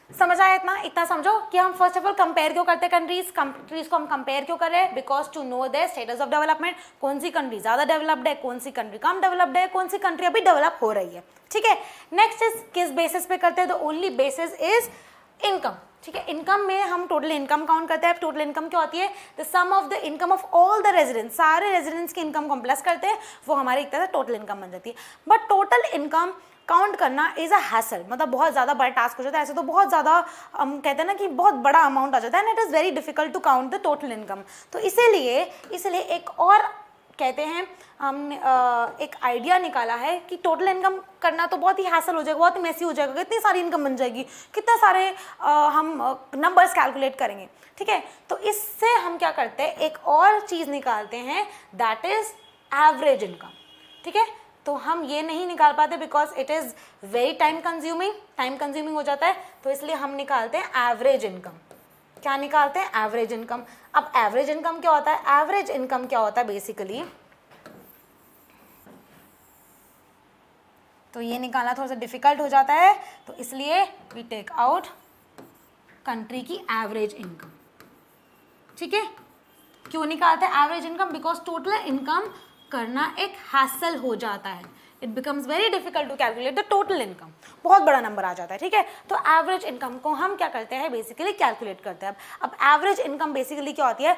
समझ आया इतना समझो कि हम फर्स्ट ऑफ ऑल कंपेयर क्यों करते हैं कंट्रीज को हम कंपेयर क्यों कर रहे हैं, because to know their status of development, कौन सी कंट्री ज्यादा डेवलप्ड है, कौन सी कंट्री कम डेवलप्ड है, कौन सी कंट्री अभी डेवलप हो रही है, ठीक है। नेक्स्ट इज किस बेसिस पे करते हैं, the only basis is income, ठीक है। इनकम में हम टोटल इनकम काउंट करते हैं। टोटल इनकम क्या होती है, the sum of the income of all the residents, सारे रेजिडेंट्स की इनकम को हम प्लस करते हैं, वो हमारी एक तरह से टोटल इनकम बन जाती है। बट टोटल इनकम काउंट करना इज अ हैसल, मतलब बहुत ज़्यादा बड़ा टास्क हो जाता है। ऐसे तो बहुत ज़्यादा हम कहते हैं ना कि बहुत बड़ा अमाउंट आ जाता है, and it is very difficult to count the total income. तो इसीलिए एक और कहते हैं हमने एक आइडिया निकाला है कि टोटल इनकम करना तो बहुत ही हैसल हो जाएगा, बहुत ही मैसी हो जाएगा, इतनी सारी इनकम बन जाएगी, कितने सारे हम नंबर्स कैलकुलेट करेंगे, ठीक है। तो इससे हम क्या करते हैं, एक और चीज़ निकालते हैं, दैट इज एवरेज इनकम, ठीक है। तो हम ये नहीं निकाल पाते because it is very time consuming हो जाता है, तो इसलिए हम निकालते हैं एवरेज इनकम। क्या निकालते हैं? Average income. अब एवरेज इनकम क्या होता है? एवरेज इनकम क्या होता है बेसिकली, तो ये निकालना थोड़ा सा डिफिकल्ट हो जाता है, तो इसलिए वी टेक आउट कंट्री की एवरेज इनकम। ठीक है, क्यों निकालते हैं average income? Because total income करना एक हैसल हो जाता है, it becomes very difficult to calculate the total income, बहुत बड़ा नंबर आ जाता है। ठीक है, तो एवरेज इनकम को हम क्या करते हैं बेसिकली कैलकुलेट करते हैं। अब एवरेज इनकम बेसिकली क्या होती है,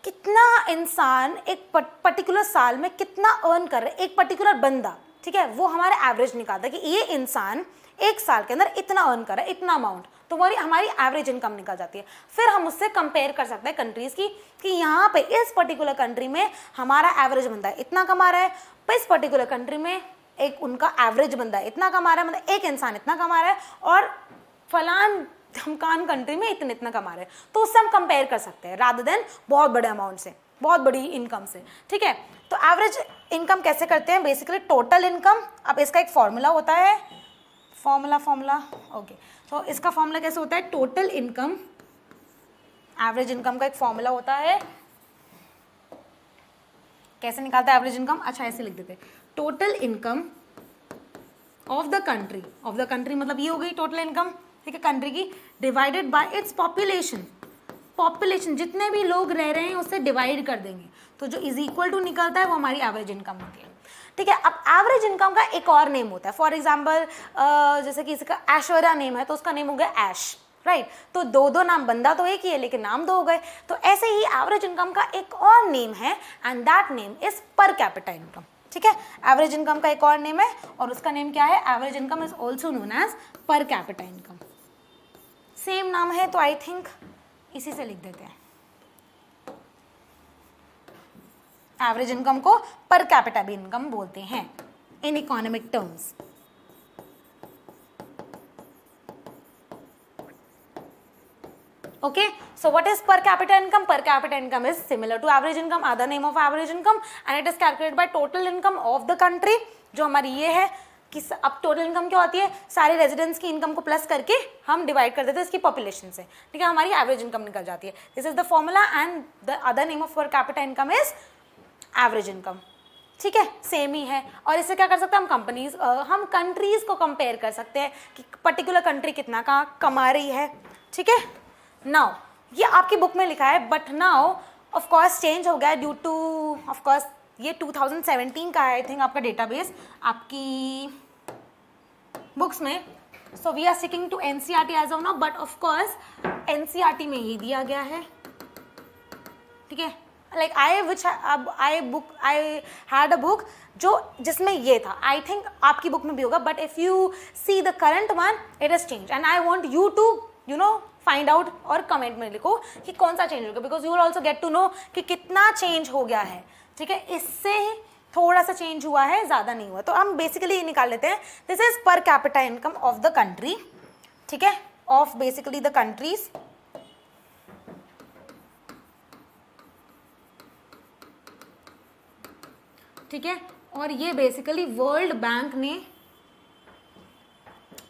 कितना इंसान एक पर्टिकुलर साल में कितना अर्न कर रहा है, एक पर्टिकुलर बंदा, ठीक है, वो हमारा एवरेज निकालता है कि ये इंसान एक साल के अंदर इतना अर्न कर रहा है, इतना अमाउंट, तो हमारी एवरेज इनकम निकल जाती है। फिर हम उससे कंपेयर कर सकते हैं कंट्रीज की कि यहाँ पे इस पर्टिकुलर कंट्री में हमारा एवरेज बंदा इतना कमा रहा है, इस पर्टिकुलर कंट्री में एक उनका एवरेज बंदा इतना कमा रहा है, मतलब एक इंसान इतना कमा रहा है और फलान धमकान कंट्री में इतना इतना कमा रहे हैं, तो उससे हम कंपेयर कर सकते हैं रादर देन बहुत बड़े अमाउंट से, बहुत बड़ी इनकम से। ठीक है, तो एवरेज इनकम कैसे करते हैं बेसिकली, टोटल इनकम। अब इसका एक फॉर्मूला होता है, फॉर्मूला ओके, तो इसका फॉर्मूला कैसे होता है, टोटल इनकम, एवरेज इनकम का एक फॉर्मूला होता है। कैसे निकालता है एवरेज इनकम, अच्छा ऐसे लिख देते हैं, total income of the country मतलब ये हो गई टोटल इनकम, ठीक है, कंट्री की, डिवाइडेड बाय इट्स पॉपुलेशन जितने भी लोग रह रहे हैं उससे डिवाइड कर देंगे, तो जो इज इक्वल टू निकलता है वो हमारी एवरेज इनकम होती है। ठीक है, अब एवरेज इनकम का एक और नेम होता है, फॉर एग्जाम्पल जैसे कि इसका ऐश्वर्या नेम है तो उसका नेम हो गया ऐश, राइट, तो दो नाम, बंदा तो एक ही है लेकिन नाम दो हो गए, तो ऐसे ही एवरेज इनकम का एक और नेम है एंड दैट नेम इज पर कैपिटा इनकम। ठीक है, एवरेज इनकम का एक और नेम है और उसका नेम क्या है, average income is also known as per capita income. Same नाम है तो आई थिंक इसी से लिख देते हैं, एवरेज इनकम को पर कैपिटा भी इनकम बोलते हैं in economic terms. Okay, so what is per capita income? Per capita income is similar to average income, other name of average income, and it is calculated by total income of the country। जो हमारी ये है कि अब total income क्या होती है, सारे रेजिडेंट्स की इनकम को प्लस करके हम डिवाइड कर देते हैं इसकी पॉपुलेशन से, ठीक है, हमारी एवरेज इनकम निकल जाती है। This is the formula and the other name of पर capita income is average income. ठीक है, सेम ही है। और इससे क्या कर सकते हैं हम कंट्रीज को कंपेयर कर सकते हैं कि पर्टिकुलर कंट्री कितना का कमा रही है। ठीक है, नाउ ये आपकी बुक में लिखा है, but now of course change हो गया ड्यू टू ऑफ कोर्स ये 2017 का है आई थिंक आपका डेटाबेस आपकी बुक्स में, so we are sticking to NCERT as of now, but of course NCERT में ही दिया गया है। ठीक है, like I had a book जिसमें ये था, आई थिंक आपकी बुक में भी होगा, but if you see the current one it is change and I want you to find out और कमेंट में लिखो कि कौन सा चेंज हो गया, because you will also get to know कि कितना चेंज हो गया है। ठीक है, इससे थोड़ा सा चेंज हुआ है, ज्यादा नहीं हुआ, तो हम बेसिकली ये निकाल लेते हैं, दिस इज पर capita income of the country. ठीक है, ऑफ बेसिकली द कंट्रीज। ठीक है, और ये बेसिकली वर्ल्ड बैंक ने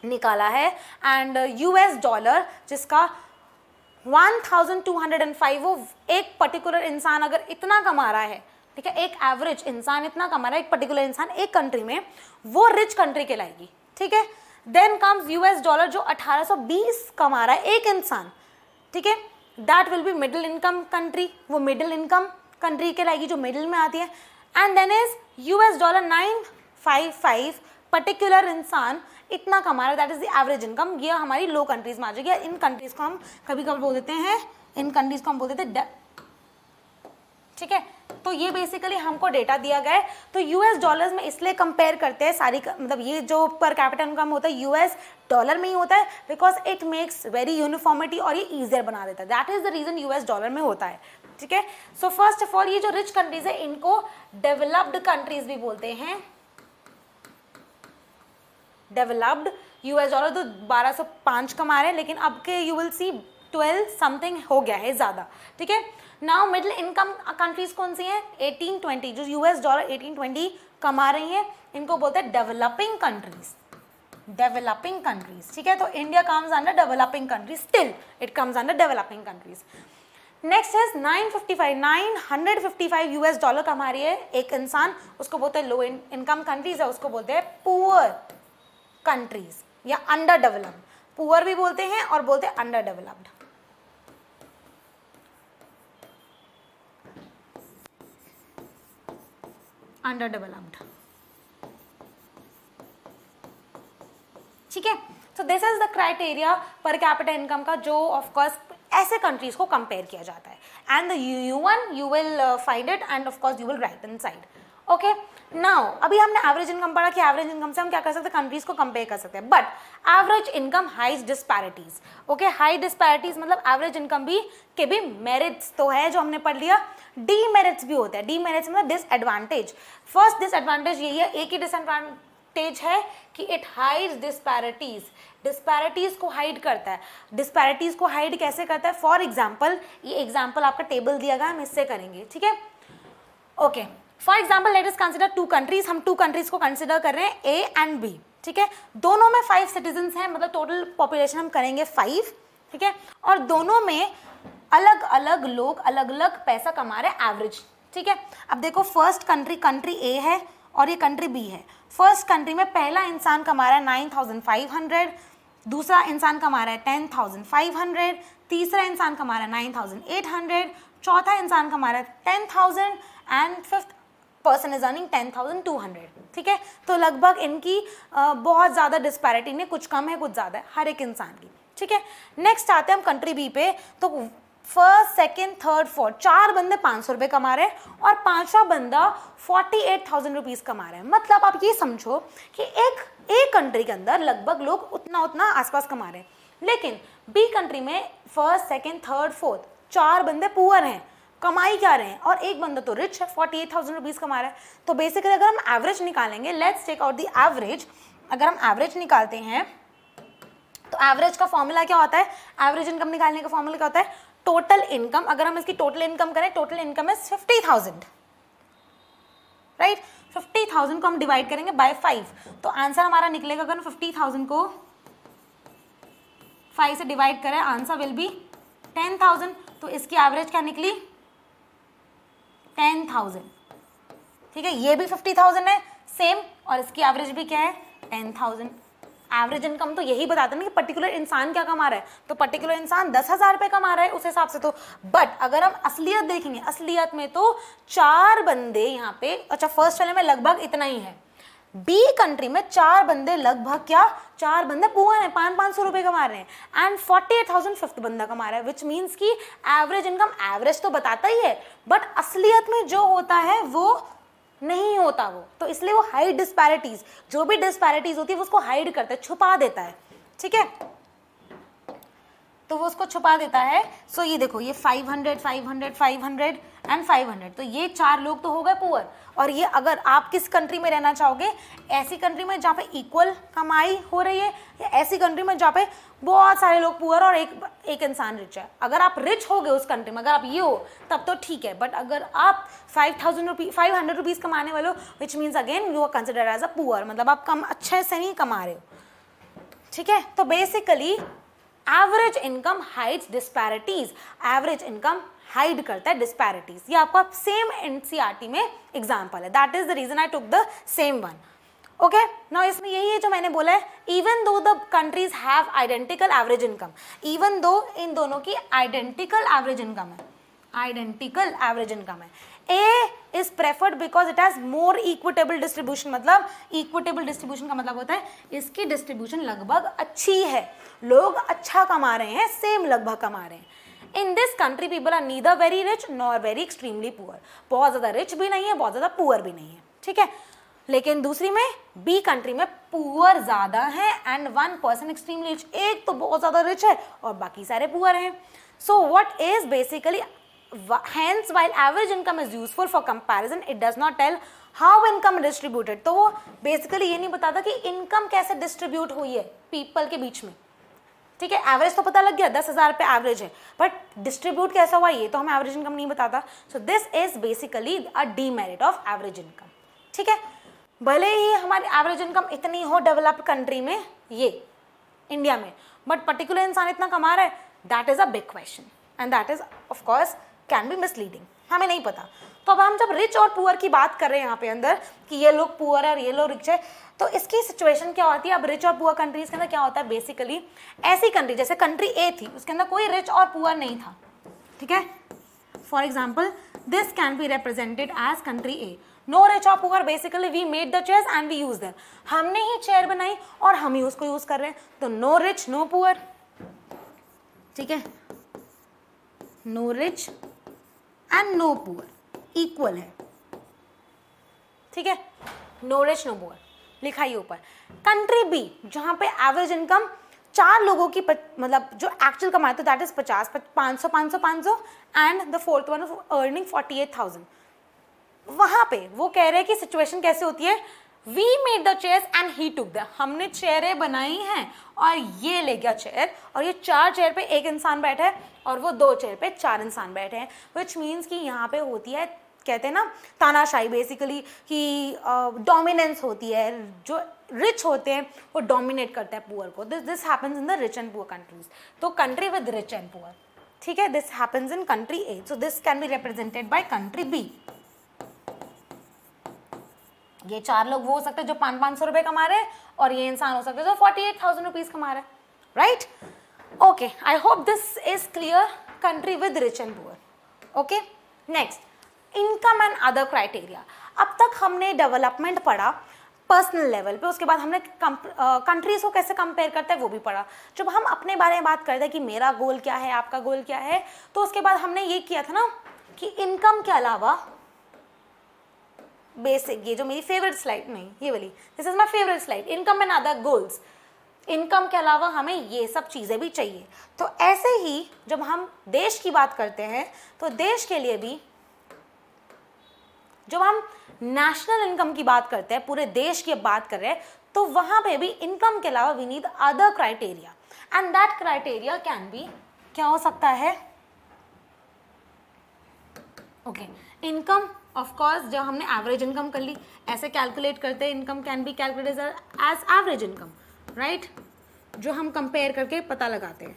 निकाला है एंड यूएस डॉलर जिसका 1205, वो एक पर्टिकुलर इंसान अगर इतना कमा रहा है, ठीक है, एक एवरेज इंसान इतना कमा रहा है, एक पर्टिकुलर इंसान एक कंट्री में, वो रिच कंट्री कहलाएगी। ठीक है, देन कम्स यूएस डॉलर जो 1820 कमा रहा है एक इंसान, ठीक है, that will be middle income country, वो मिडिल इनकम कंट्री कहलाएगी जो मिडिल में आती है। And then is US dollar 955, particular इंसान इतना कमा रहा है, that is the average income, ये हमारी लो कंट्रीज में आ जाएगी। इन कंट्रीज को हम कभी कभी बोल देते हैं, इन कंट्रीज को हम बोल देते हैं। ठीक है, तो ये बेसिकली हमको डेटा दिया गया है, तो यूएस डॉलर्स में इसलिए कंपेयर करते हैं सारी, मतलब ये जो पर कैपिटा इनकम होता है यूएस डॉलर में ही होता है, because it makes very uniformity और ये इजियर बना देता है, that is the reason US dollar में होता है। ठीक है, सो फर्स्ट ऑफ ऑल ये जो रिच कंट्रीज है इनको डेवलप्ड कंट्रीज भी बोलते हैं। डेवलप्ड यूएस डॉलर तो 1205 कमा रहे हैं, लेकिन अब के यू विल सी 12 समथिंग हो गया है ज़्यादा, ठीक है। नाउ मिडिल इनकम कंट्रीज कौन सी हैं? 18-20, जो यूएस डॉलर 18-20 कमा रही हैं, इनको बोलते हैं डेवलपिंग कंट्रीज, डेवलपिंग कंट्रीज, ठीक है। तो India comes under developing countries, still it comes under developing countries. Next is 955 US dollar कमा रही है एक इंसान, उसको बोलते हैं लो इनकम कंट्रीज है, उसको बोलते हैं पुअर कंट्रीज या अंडर डेवलप्ड। पुअर भी बोलते हैं और बोलते हैं अंडर डेवलप्ड। अंडर डेवलप्ड, ठीक है। So this is the criteria पर कैपिटा इनकम का, जो ऑफ कोर्स ऐसे कंट्रीज को कंपेयर किया जाता है। And you will find it and of course you will write inside. Okay, now अभी हमने एवरेज इनकम पढ़ा कि एवरेज इनकम से हम क्या कर सकते हैं, कंट्रीज को कंपेयर कर सकते हैं। But average income hides disparities. Okay, high disparities मतलब एवरेज इनकम भी के भी मेरिट्स तो है जो हमने पढ़ लिया, डीमेरिट्स भी होते हैं। डीमेरिट्स मतलब डिसएडवांटेज। फर्स्ट डिसएडवांटेज यही है, एक ही डिसएडवांटेज है कि इट हाइड्स डिस्पैरिटीज, डिस्पैरिटीज को हाइड करता है। डिस्पैरिटीज को हाइड कैसे करता है? फॉर एग्जाम्पल, ये एग्जाम्पल आपका टेबल दिया गया, हम इससे करेंगे, ठीक है। Okay, for example let us consider 2 countries, हम 2 कंट्रीज को कंसिडर कर रहे हैं, ए एंड बी, ठीक है। दोनों में 5 सिटीजन हैं, मतलब टोटल पॉपुलेशन हम करेंगे 5, ठीक है। और दोनों में अलग अलग लोग अलग अलग पैसा कमा रहे हैं एवरेज, ठीक है। अब देखो, फर्स्ट कंट्री ए है और ये कंट्री बी है। फर्स्ट कंट्री में पहला इंसान कमा रहा है 9,500, दूसरा इंसान कमा रहा है 10,500, तीसरा इंसान कमा रहा है 9,800, चौथा इंसान कमा रहा है 10,000 and fifth person is earning 10,200, ठीक है। तो लगभग इनकी बहुत ज़्यादा डिस्पैरिटी नहीं, कुछ कम है कुछ ज़्यादा है हर एक इंसान की, ठीक है। नेक्स्ट आते हैं हम कंट्री बी पे। तो फर्स्ट, सेकेंड, थर्ड, फोर्थ, 4 बंदे 500 रुपये कमा रहे हैं और 5वां बंदा 48,000 रुपीज़ कमा रहे हैं। मतलब आप ये समझो कि एक कंट्री के अंदर लगभग लोग उतना आसपास कमा रहे हैं, लेकिन बी कंट्री में फर्स्ट, सेकेंड, थर्ड, फोर्थ 4 बंदे पुअर हैं, कमाई क्या रहे हैं, और एक बंदा तो रिच है, 48,000 रुपीज़ कमा रहा है। तो बेसिकली अगर हम एवरेज निकालेंगे, let's take out the average, अगर हम एवरेज निकालते हैं तो एवरेज का फॉर्मूला क्या होता है? एवरेज इनकम निकालने का फॉर्मूला क्या होता है? Total income. अगर हम इसकी टोटल इनकम करें, टोटल इनकम इज 50,000, राइट। 50,000 को हम डिवाइड करेंगे बाय 5, तो आंसर हमारा निकलेगा, अगर 50,000 को 5 से डिवाइड करें, आंसर विल बी 10,000। तो इसकी एवरेज क्या निकली? 10,000, ठीक है। ये भी 50,000 है सेम, और इसकी एवरेज भी क्या है? 10,000। एवरेज इनकम तो यही बताता है ना कि पर्टिकुलर इंसान क्या कमा रहा है। तो पर्टिकुलर इंसान 10,000 रुपये कमा रहा है उस हिसाब से। तो बट अगर हम असलियत देखेंगे, असलियत में तो 4 बंदे यहाँ पे, अच्छा फर्स्ट वाले में लगभग इतना ही है, बी कंट्री में 4 बंदे लगभग क्या, 4 बंदे पुअर हैं, 500 रुपये कमा रहे हैं एंड 48,000 फिफ्थ बंदा कमा रहा है, विच मीन्स की एवरेज इनकम एवरेज तो बताता ही है, बट असलियत में जो होता है वो नहीं होता वो। तो इसलिए वो हाइड डिस्पैरिटीज, जो भी डिस्पैरिटीज होती है वो उसको हाइड करता है, छुपा देता है, ठीक है। तो वो उसको छुपा देता है। सो ये देखो, ये 500, 500, 500 एंड 500, तो ये 4 लोग तो हो गए पुअर। और ये अगर आप किस कंट्री में रहना चाहोगे, ऐसी कंट्री में जहाँ पे इक्वल कमाई हो रही है, या ऐसी कंट्री में जहाँ पे बहुत सारे लोग पुअर और एक इंसान रिच है। अगर आप रिच हो गए उस कंट्री में, अगर आप ये हो तब तो ठीक है, बट अगर आप 500 रुपीज़ कमाने वाले हो, which means again you are considered as a poor, मतलब आप कम अच्छे से नहीं कमा रहे हो, ठीक है। तो basically average income hides disparities, average income hide करता है डिस्पैरिटीज। ये आपका सेम एनसीईआरटी में एग्जाम्पल है, that is the reason I took the same one. Okay, now इसमें यही है जो मैंने बोला है, even though the countries have identical average income, even though इन दोनों की आइडेंटिकल एवरेज इनकम है, आइडेंटिकल एवरेज इनकम है। A is preferred because it has more equitable distribution, मतलब इक्विटेबल डिस्ट्रीब्यूशन का मतलब होता है इसकी डिस्ट्रीब्यूशन लगभग अच्छी है, लोग अच्छा कमा रहे हैं, सेम लगभग कमा रहे हैं। In this country people are neither very rich nor very extremely poor, बहुत ज्यादा रिच भी नहीं है, बहुत ज्यादा पुअर भी नहीं है, ठीक है। लेकिन दूसरी में बी कंट्री में पुअर ज्यादा है एंड 1 पर्सन एक्सट्रीमली रिच, एक तो बहुत ज्यादा रिच है और बाकी सारे पुअर हैं। So what is basically, hence while average income is useful for comparison, it does not tell how income distributed। तो वो बेसिकली ये नहीं बताता कि इनकम कैसे डिस्ट्रीब्यूट हुई है पीपल के बीच में, ठीक है, एवरेज तो पता लग गया 10,000 पे एवरेज है, बट डिस्ट्रीब्यूट कैसा हुआ ये तो हमें एवरेज इनकम नहीं बताता. सो this is basically a demerit of average income. ठीक है, भले ही हमारी एवरेज इनकम इतनी हो डेवलप्ड कंट्री में, ये इंडिया में, बट पर्टिकुलर इंसान इतना कमा रहा है, that is a big question and that is of course can be misleading. हमें नहीं पता. तो अब हम जब रिच और पुअर की बात कर रहे हैं यहाँ पे अंदर कि ये लोग पुअर है और ये लोग रिच है, तो इसकी सिचुएशन क्या होती है. अब रिच और पुअर कंट्रीज के अंदर क्या होता है, बेसिकली ऐसी कंट्री जैसे कंट्री ए थी, उसके अंदर कोई रिच और पुअर नहीं था. ठीक है, for example this can be represented as country A. No rich और poor, basically we made the chairs and we use them. हमने ही चेयर बनाई और हम ही उसको यूज कर रहे हैं. तो नो रिच नो पुअर. ठीक है, no rich and no poor equal है. ठीक है, नो रिच नो पुअर लिखा ही ऊपर. कंट्री बी जहां पे एवरेज इनकम 4 लोगों की मतलब जो एक्चुअल कमाते that is 50, 500 500 500 and the fourth one earning 48,000. वहां पे वो कह रहे हैं कि सिचुएशन कैसे होती है. We made the chairs and he took the. हमने चेयरें बनाई हैं और ये ले गया चेयर, और ये 4 चेयर पे एक इंसान बैठा है और वो 2 चेयर पे 4 इंसान बैठे हैं. विच मीन्स कि यहाँ पे होती है, कहते हैं ना तानाशाही बेसिकली, कि डोमिनेंस होती है. जो रिच होते हैं वो डोमिनेट करते हैं पुअर को. This happens in the rich and poor countries. तो country with rich and poor. ठीक है, this happens in country A. So this can be represented by country B. ये 4 लोग वो हो सकते हैं जो 500 रुपए कमा रहे हैं, और ये इंसान हो सकते हैं जो 48,000 रुपीज कमा रहे हैं. Right, okay, I hope this is clear. Country with rich and poor. Okay, next income and other criteria. अब तक हमने डेवलपमेंट पढ़ा पर्सनल लेवल पे, उसके बाद हमने कंट्रीज को कैसे कंपेयर करते हैं वो भी पढ़ा. जब हम अपने बारे में बात करते हैं कि मेरा गोल क्या है, आपका गोल क्या है, तो उसके बाद हमने ये किया था ना कि इनकम के अलावा बेसिक, ये जो मेरी फेवरेट स्लाइड, नहीं ये वाली, this is my favourite slide, income and other goals. Income के अलावा हमें ये सब चीज़ें भी चाहिए. तो ऐसे ही जब हम देश की बात करते हैं तो देश के लिए भी जब हम नेशनल इनकम की बात करते हैं, पूरे देश की बात कर रहे हैं, तो वहां पे भी इनकम के अलावा we need other criteria. And that criteria can be, क्या हो सकता है, ओके, इनकम ऑफ कोर्स. जब हमने एवरेज इनकम कर ली, ऐसे कैलकुलेट करते हैं, income can be calculated as average income. Right, जो हम कंपेयर करके पता लगाते हैं.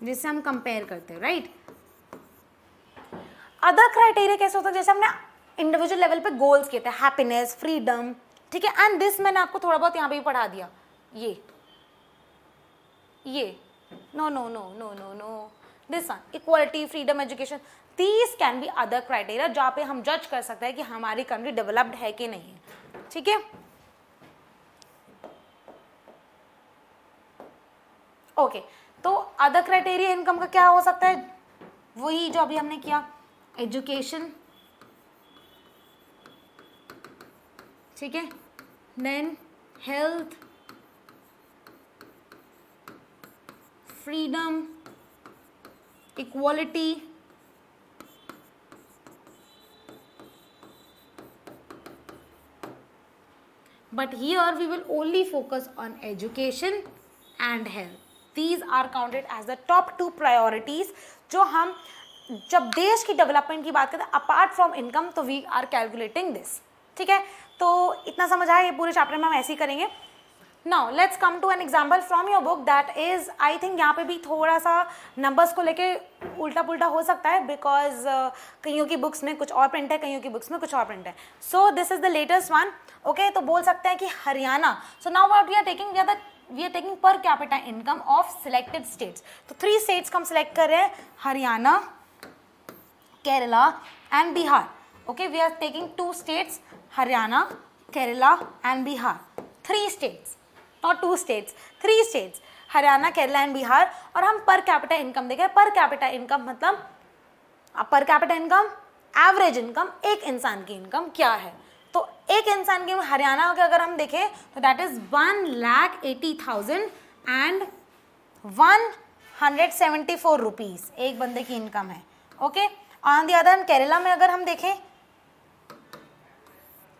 जिससे हम कंपेयर करते हैं. राइट, अदर क्राइटेरिया कैसे होता है, जैसे हमने इंडिविजुअल लेवल पे गोल्स किए थे, हैप्पीनेस, फ्रीडम. ठीक है, एंड दिस मैंने आपको थोड़ा बहुत यहाँ पे भी पढ़ा दिया. ये no no no no no no this one, equality, freedom, education. These can be other criteria जहाँ पे हम जज कर सकते हैं कि हमारी कंट्री डेवलप्ड है कि नहीं है. ठीक है, ओके. तो अदर क्राइटेरिया इनकम का क्या हो सकता है, वही जो अभी हमने किया, एजुकेशन. ठीक है, then health, freedom, equality, but here we will only focus on education and health. These are counted as the top 2 priorities जो हम जब देश की डेवलपमेंट की बात करते हैं अपार्ट फ्रॉम इनकम, तो वी आर कैलकुलेटिंग दिस. ठीक है, तो इतना समझ आया. ये पूरे चैप्टर में हम ऐसे ही करेंगे. Now let's come to an example from your book. That is, I think यहाँ पे भी थोड़ा सा नंबर्स को लेके उल्टा पुल्टा हो सकता है, बिकॉज कईयों की बुक्स में कुछ और प्रिंट है, कईयों की बुक्स में कुछ और प्रिंट है. So this is the latest one. Okay, तो बोल सकते हैं कि Haryana. So now what we are taking, we are taking per capita income of selected states. तो 3 स्टेट्स का हम सिलेक्ट कर रहे हैं, Haryana, Kerala and Bihar. Okay, we are taking 2 states, Haryana, Kerala and Bihar. 3 states, not 2 states, 3 states, Haryana, Kerala and Bihar. और हम पर कैपिटा इनकम देख रहे हैं. पर कैपिटा इनकम मतलब पर कैपिटा इनकम, एवरेज इनकम, एक इंसान की इनकम क्या है. तो एक इंसान की हरियाणा के अगर हम देखें तो दैट इज 1,80,000 एंड 174 रुपीज एक बंदे की इनकम है. Okay, on the other Kerala में अगर हम देखें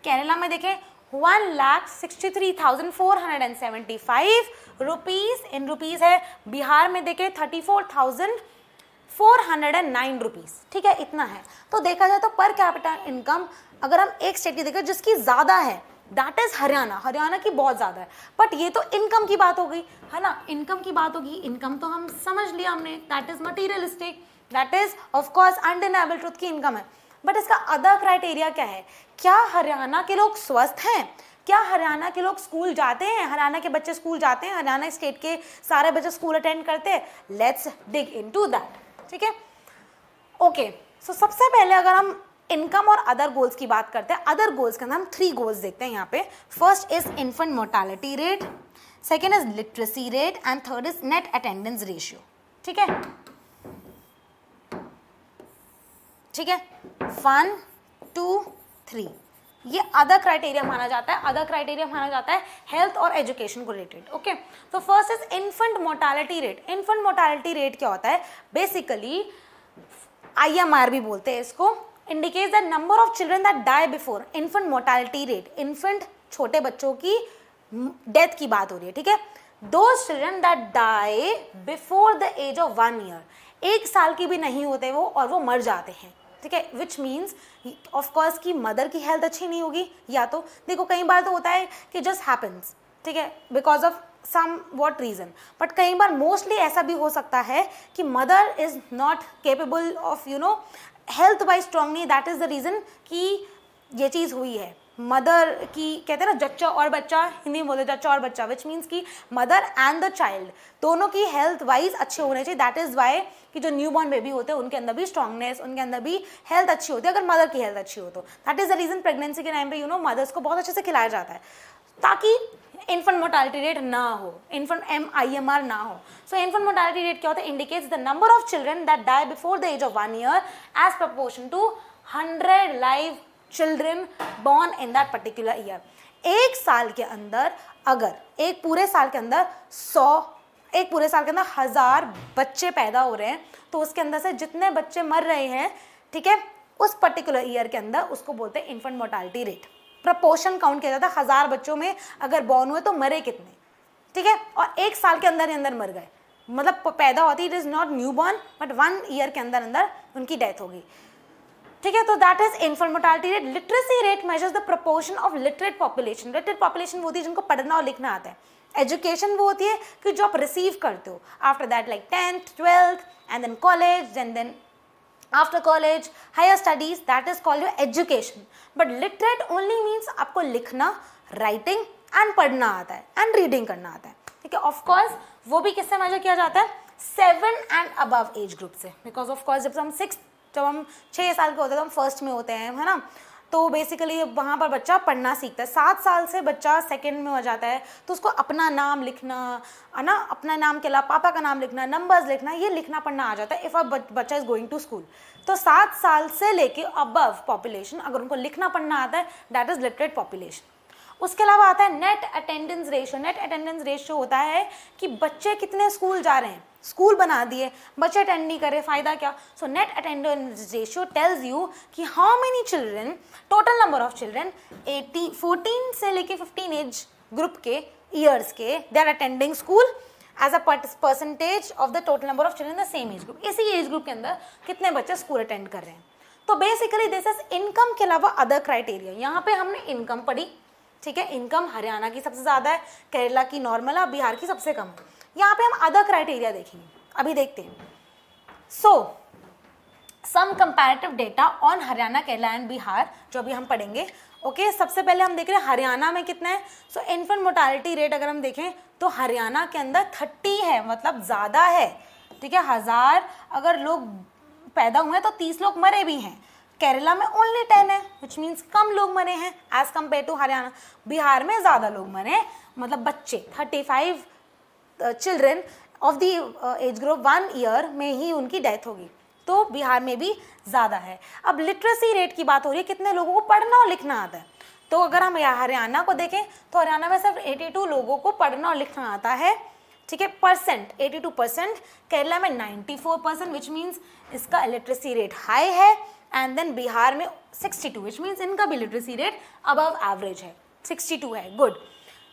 केरला में देखें 1,63,475 रुपीज़ इन रुपीज़ है। बिहार में देखें 34,409 रुपीज़, ठीक है, इतना है। तो देखा जाए तो पर कैपिटा इनकम अगर हम एक स्टेट की देखें जिसकी ज़्यादा है, दैट इज़ हरियाणा। हरियाणा की बहुत ज़्यादा है, बट ये तो इनकम की बात हो गई है ना, इनकम की बात होगी। इनकम तो हम समझ लिया हमने, that is materialistic, that is of course undeniable truth की इनकम है। बट इसका अदर क्राइटेरिया क्या है? क्या हरियाणा के लोग स्वस्थ हैं? क्या हरियाणा के लोग स्कूल जाते हैं? हरियाणा के बच्चे स्कूल जाते हैं? हरियाणा स्टेट के सारे बच्चे स्कूल अटेंड करते हैं? लेट्स डिग इनटू दैट, ठीक है। ओके, सो सबसे पहले अगर हम इनकम और अदर गोल्स की बात करते हैं, अदर गोल्स के अंदर हम 3 गोल्स देखते हैं यहाँ पे। First is infant mortality rate, second is literacy rate and third is net attendance ratio, ठीक है, ठीक है। 1, 2, 3 ये अदर क्राइटेरिया माना जाता है। अदर क्राइटेरिया माना जाता है हेल्थ और एजुकेशन को रिलेटेड। ओके, तो first is infant mortality rate. Infant mortality rate क्या होता है? बेसिकली IMR भी बोलते हैं इसको, indicates the number of children that die before. Infant mortality rate, infant छोटे बच्चों की डेथ की बात हो रही है, ठीक है। Those children that die before the age of 1 year, 1 साल की भी नहीं होते वो और वो मर जाते हैं, ठीक है। विच मीन्स ऑफकोर्स कि मदर की हेल्थ अच्छी नहीं होगी, या तो देखो कई बार तो होता है कि जस्ट हैपन्स, ठीक है, because of some what reason, but कई बार मोस्टली ऐसा भी हो सकता है कि mother is not capable of health wise strongly, that is the reason कि ये चीज़ हुई है। मदर की कहते हैं ना जच्चा और बच्चा, हिंदी में बोलते जच्चा और बच्चा, विच मीन्स कि मदर एंड द चाइल्ड दोनों की हेल्थ वाइज अच्छे होने चाहिए। दैट इज वाई कि जो न्यू बॉर्न बेबी होते हैं उनके अंदर भी स्ट्रांगनेस, उनके अंदर भी हेल्थ अच्छी होती है अगर मदर की हेल्थ अच्छी हो तो। That is the reason pregnancy के टाइम पे मदर्स को बहुत अच्छे से खिलाया जाता है ताकि इन्फेंट मोर्टालिटी रेट ना हो, इन्फेंट IMR ना हो। सो इन्फेंट मोर्टालिटी रेट क्या होता है? Indicates the number of children that die before the age of 1 year as proportion to 100 live children born in that particular year. 1 साल के अंदर अगर एक पूरे साल के अंदर 1000 बच्चे पैदा हो रहे हैं तो उसके अंदर से जितने बच्चे मर रहे हैं, ठीक है, उस पर्टिकुलर ईयर के अंदर उसको बोलते हैं infant mortality rate. Proportion count किया जाता है, 1000 बच्चों में अगर बॉर्न हुए तो मरे कितने, ठीक है, और 1 साल के अंदर ही अंदर मर गए, मतलब पैदा होती, it is not new born but 1 year के अंदर अंदर उनकी डेथ होगी, ठीक है। तो that is infant mortality rate. Literacy rate measures the proportion of literate population. Literate population वो होती है जिनको पढ़ना और लिखना आता है। एजुकेशन वो होती है कि जो आप रिसीव करते हो after that, like 10th 12th and then college and then after college higher studies, that is called your education. But literate only means आपको लिखना, राइटिंग एंड पढ़ना आता है एंड रीडिंग करना आता है, ठीक है। ऑफ कोर्स वो भी किससे मेजर किया जाता है? 7 एंड अबव एज ग्रुप से, बिकॉज ऑफ कोर्स जब हम 6 साल के होते हैं तो हम फर्स्ट में होते हैं, है ना, तो बेसिकली वहाँ पर बच्चा पढ़ना सीखता है। 7 साल से बच्चा सेकंड में हो जाता है तो उसको अपना नाम लिखना, है ना, अपना नाम के अलावा पापा का नाम लिखना, नंबर्स लिखना, ये लिखना पढ़ना आ जाता है इफ़ अ बच्चा इज गोइंग टू स्कूल। तो 7 साल से लेके अबव पॉपुलेशन अगर उनको लिखना पढ़ना आता है, दैट इज लिटरेट पॉपुलेशन। उसके अलावा आता है net attendance ratio. Net attendance ratio होता है कि बच्चे कितने स्कूल जा रहे हैं, स्कूल बना दिए, बच्चे अटेंड नहीं करे, फायदा क्या? So net attendance ratio tells you कि how many children, total number of children 14 से लेके 15 एज ग्रुप के ईयर्स के they are attending school as a percentage of the total number of children the same age group. इसी age group के अंदर कितने बच्चे स्कूल अटेंड कर रहे हैं। तो बेसिकली दिस इज इनकम के अलावा अदर क्राइटेरिया। यहाँ पे हमने इनकम पढ़ी, ठीक है, इनकम हरियाणा की सबसे ज़्यादा है, केरला की नॉर्मल है, बिहार की सबसे कम है। यहाँ पे हम अदर क्राइटेरिया देखेंगे, अभी देखते हैं। So some comparative data on Haryana, Kerala and Bihar जो अभी हम पढ़ेंगे। ओके, सबसे पहले हम देख रहे हैं हरियाणा में कितना है। सो इन्फेंट मोर्टालिटी रेट अगर हम देखें तो हरियाणा के अंदर 30 है, मतलब ज़्यादा है, ठीक है। 1000 अगर लोग पैदा हुए तो 30 लोग मरे भी हैं। केरला में ओनली 10 है, विच मीन्स कम लोग मरे हैं as compare to Haryana. Bihar में ज़्यादा लोग मरे, मतलब बच्चे 35 children of the age group 1 year में ही उनकी डेथ होगी, तो बिहार में भी ज़्यादा है। अब लिटरेसी रेट की बात हो रही है, कितने लोगों को पढ़ना और लिखना आता है। तो अगर हम हरियाणा को देखें तो हरियाणा में सिर्फ 82 लोगों को पढ़ना और लिखना आता है, ठीक है, परसेंट 82%। केरला में 94%, विच मीन्स इसका लिटरेसी रेट हाई है। एंड देन बिहार में 62, विच मीन्स इनका भी लिटरेसी रेट अबव एवरेज है, 62 है, good.